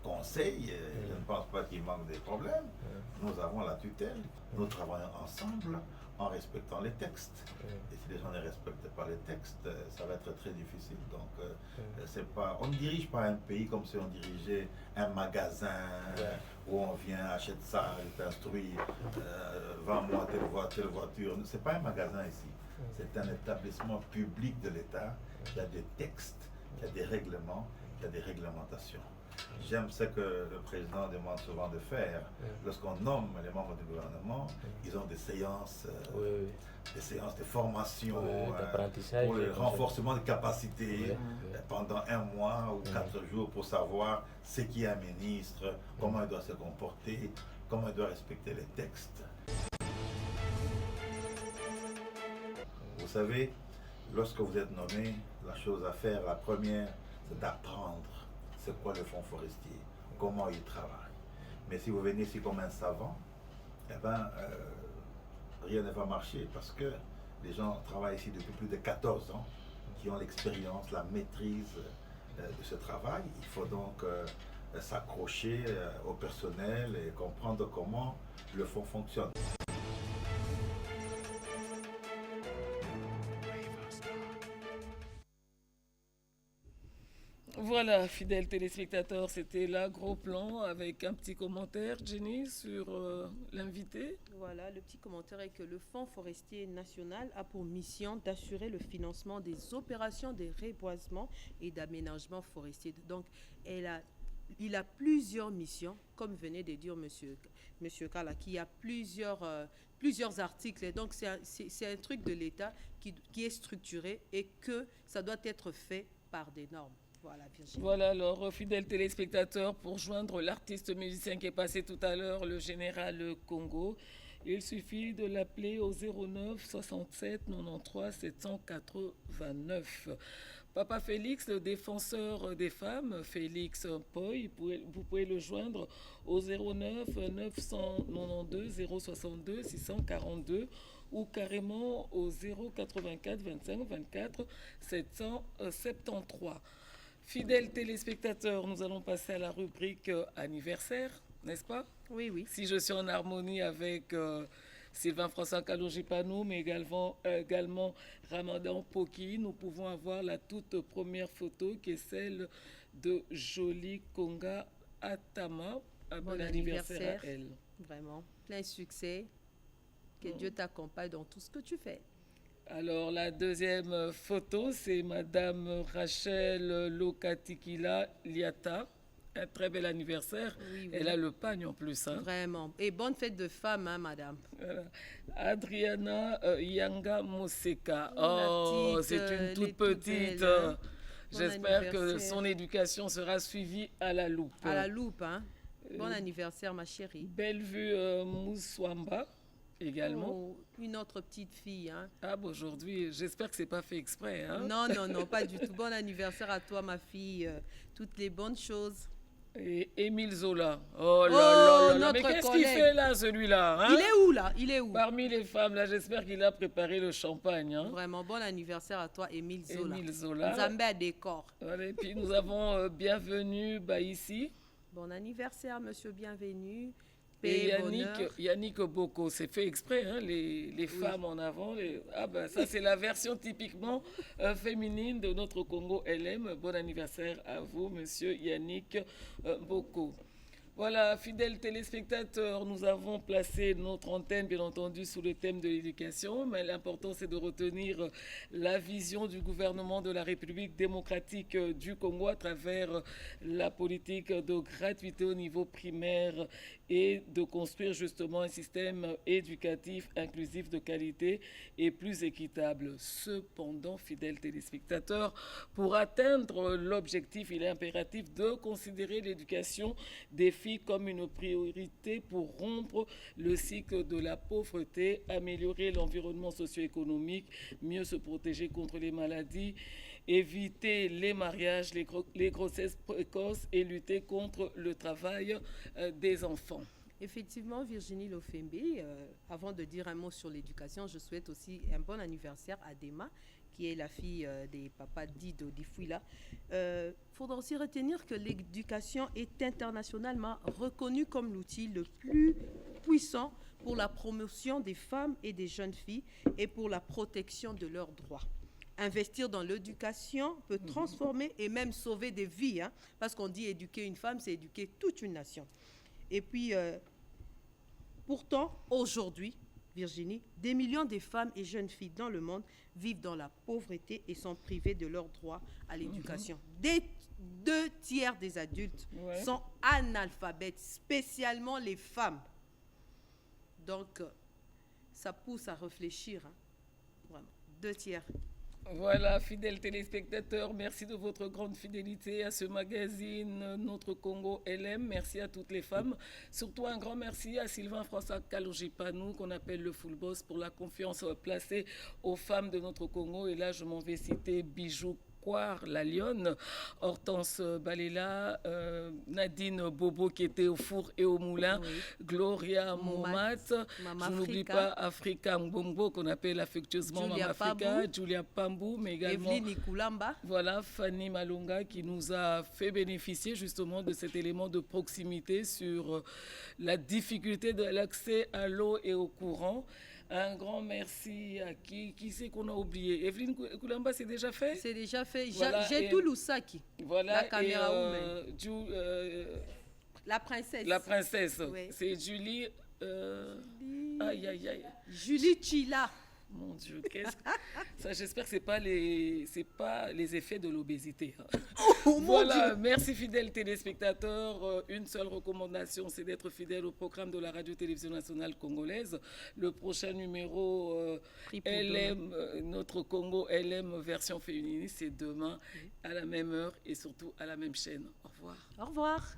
conseil, je ne pense pas qu'il manque des problèmes, nous avons la tutelle, nous travaillons ensemble en respectant les textes. Et si les gens ne respectent pas les textes, ça va être très difficile. Donc c'est pas, on ne dirige pas un pays comme si on dirigeait un magasin où on vient, achète ça, t'instruit, vends-moi telle voiture. C'est pas un magasin ici. C'est un établissement public de l'État. Il y a des textes, il y a des règlements, il y a des réglementations. J'aime ce que le président demande souvent de faire. Lorsqu'on nomme les membres du gouvernement, ils ont des séances, des séances de formation pour le renforcement de capacités pendant 1 mois ou 4 jours pour savoir ce qui est un ministre, comment il doit se comporter, comment il doit respecter les textes. Vous savez, lorsque vous êtes nommé, la chose à faire, la première, c'est d'apprendre c'est quoi le fonds forestier, comment il travaille. Mais si vous venez ici comme un savant, eh ben, rien ne va marcher parce que les gens travaillent ici depuis plus de 14 ans, qui ont l'expérience, la maîtrise de ce travail. Il faut donc s'accrocher au personnel et comprendre comment le fonds fonctionne. Voilà, fidèles téléspectateurs, c'était là, gros plan, avec un petit commentaire, Jenny, sur l'invité. Voilà, le petit commentaire est que le Fonds forestier national a pour mission d'assurer le financement des opérations de reboisement et d'aménagement forestier. Donc, il a plusieurs missions, comme venait de dire Monsieur Kala, qui a plusieurs articles. Donc, c'est un truc de l'État qui est structuré et que ça doit être fait par des normes. Voilà, Virginie. Voilà, alors, fidèles téléspectateurs, pour joindre l'artiste musicien qui est passé tout à l'heure, le général Congo, il suffit de l'appeler au 09 67 93 789. Papa Félix, le défenseur des femmes, Félix Poy, vous pouvez le joindre au 09 992 062 642 ou carrément au 084 25 24 773. Fidèles téléspectateurs, nous allons passer à la rubrique anniversaire, n'est-ce pas? Oui, oui. Si je suis en harmonie avec Sylvain François Kalojipanou, mais également Ramadan Poki, nous pouvons avoir la toute première photo qui est celle de Jolie Konga Atama. Bon anniversaire à elle. Vraiment, plein succès. Que Dieu t'accompagne dans tout ce que tu fais. Alors, la deuxième photo, c'est Madame Rachel Lokatikila Liata. Un très bel anniversaire. Oui, oui. Elle a le pagne en plus. Hein. Vraiment. Et bonne fête de femme, hein, madame. Adriana Yanga Moseka. Oh, c'est une toute petite. J'espère que son éducation sera suivie à la loupe. À la loupe, hein. Bon anniversaire, ma chérie. Bellevue Mousswamba. Également. Oh, une autre petite fille. Hein. Ah, bon, aujourd'hui, j'espère que c'est pas fait exprès. Hein. Non, pas du tout. Bon anniversaire à toi, ma fille. Toutes les bonnes choses. Et Émile Zola. Oh là là. Mais qu'est-ce qu'il fait là, celui-là, hein? Il est où? Parmi les femmes, là, j'espère qu'il a préparé le champagne. Hein. Vraiment, bon anniversaire à toi, Émile Zola. Émile Zola. Zambé à décor. Voilà, et puis nous avons Bienvenue ici. Bon anniversaire, monsieur Bienvenue. Et Yannick Boko, c'est fait exprès, hein, les femmes en avant. Ah ben ça c'est la version typiquement féminine de notre Congo LM. Bon anniversaire à vous, monsieur Yannick Boko. Voilà, fidèles téléspectateurs, nous avons placé notre antenne, bien entendu, sous le thème de l'éducation, mais l'important, c'est de retenir la vision du gouvernement de la République démocratique du Congo à travers la politique de gratuité au niveau primaire et de construire justement un système éducatif inclusif de qualité et plus équitable. Cependant, fidèles téléspectateurs, pour atteindre l'objectif, il est impératif de considérer l'éducation des filles comme une priorité pour rompre le cycle de la pauvreté, améliorer l'environnement socio-économique, mieux se protéger contre les maladies, éviter les mariages, les grossesses précoces et lutter contre le travail des enfants. Effectivement, Virginie Lofembe, avant de dire un mot sur l'éducation, je souhaite aussi un bon anniversaire à Dema, qui est la fille des papas Dido Difouila. Il faudra aussi retenir que l'éducation est internationalement reconnue comme l'outil le plus puissant pour la promotion des femmes et des jeunes filles et pour la protection de leurs droits. Investir dans l'éducation peut transformer et même sauver des vies, hein, parce qu'on dit éduquer une femme, c'est éduquer toute une nation. Et puis, pourtant, aujourd'hui, Virginie, des millions de femmes et jeunes filles dans le monde vivent dans la pauvreté et sont privées de leur droit à l'éducation. Des 2/3 des adultes sont analphabètes, spécialement les femmes. Donc, ça pousse à réfléchir, hein, vraiment, 2/3. Voilà, fidèles téléspectateurs, merci de votre grande fidélité à ce magazine Notre Congo LM. Merci à toutes les femmes. Surtout un grand merci à Sylvain François Kalojipanou, qu'on appelle le Full Boss, pour la confiance placée aux femmes de notre Congo. Et là, je m'en vais citer Bijou la Lionne, Hortense Balela, Nadine Bobo qui était au four et au moulin, Gloria Momat, je n'oublie pas Africa Mbongo qu'on appelle affectueusement Mama Africa, Julia Pambou, mais également voilà, Fanny Malonga qui nous a fait bénéficier justement de cet élément de proximité sur la difficulté de l'accès à l'eau et au courant. Un grand merci à qui c'est qu'on a oublié. Evelyne Koulamba, c'est déjà fait? C'est déjà fait. Voilà, j'ai tout Lusaki. Voilà, la caméra woman. La princesse. La princesse. Oui. C'est Julie. Aïe, aïe, aïe. Julie Chila. Mon Dieu, qu'est-ce que... Ça, j'espère que c'est pas les effets de l'obésité. Oh, voilà, merci fidèles téléspectateurs. Une seule recommandation, c'est d'être fidèle au programme de la radio-télévision nationale congolaise. Le prochain numéro LM, notre Congo LM version féminine, c'est demain à la même heure et surtout à la même chaîne. Au revoir. Au revoir.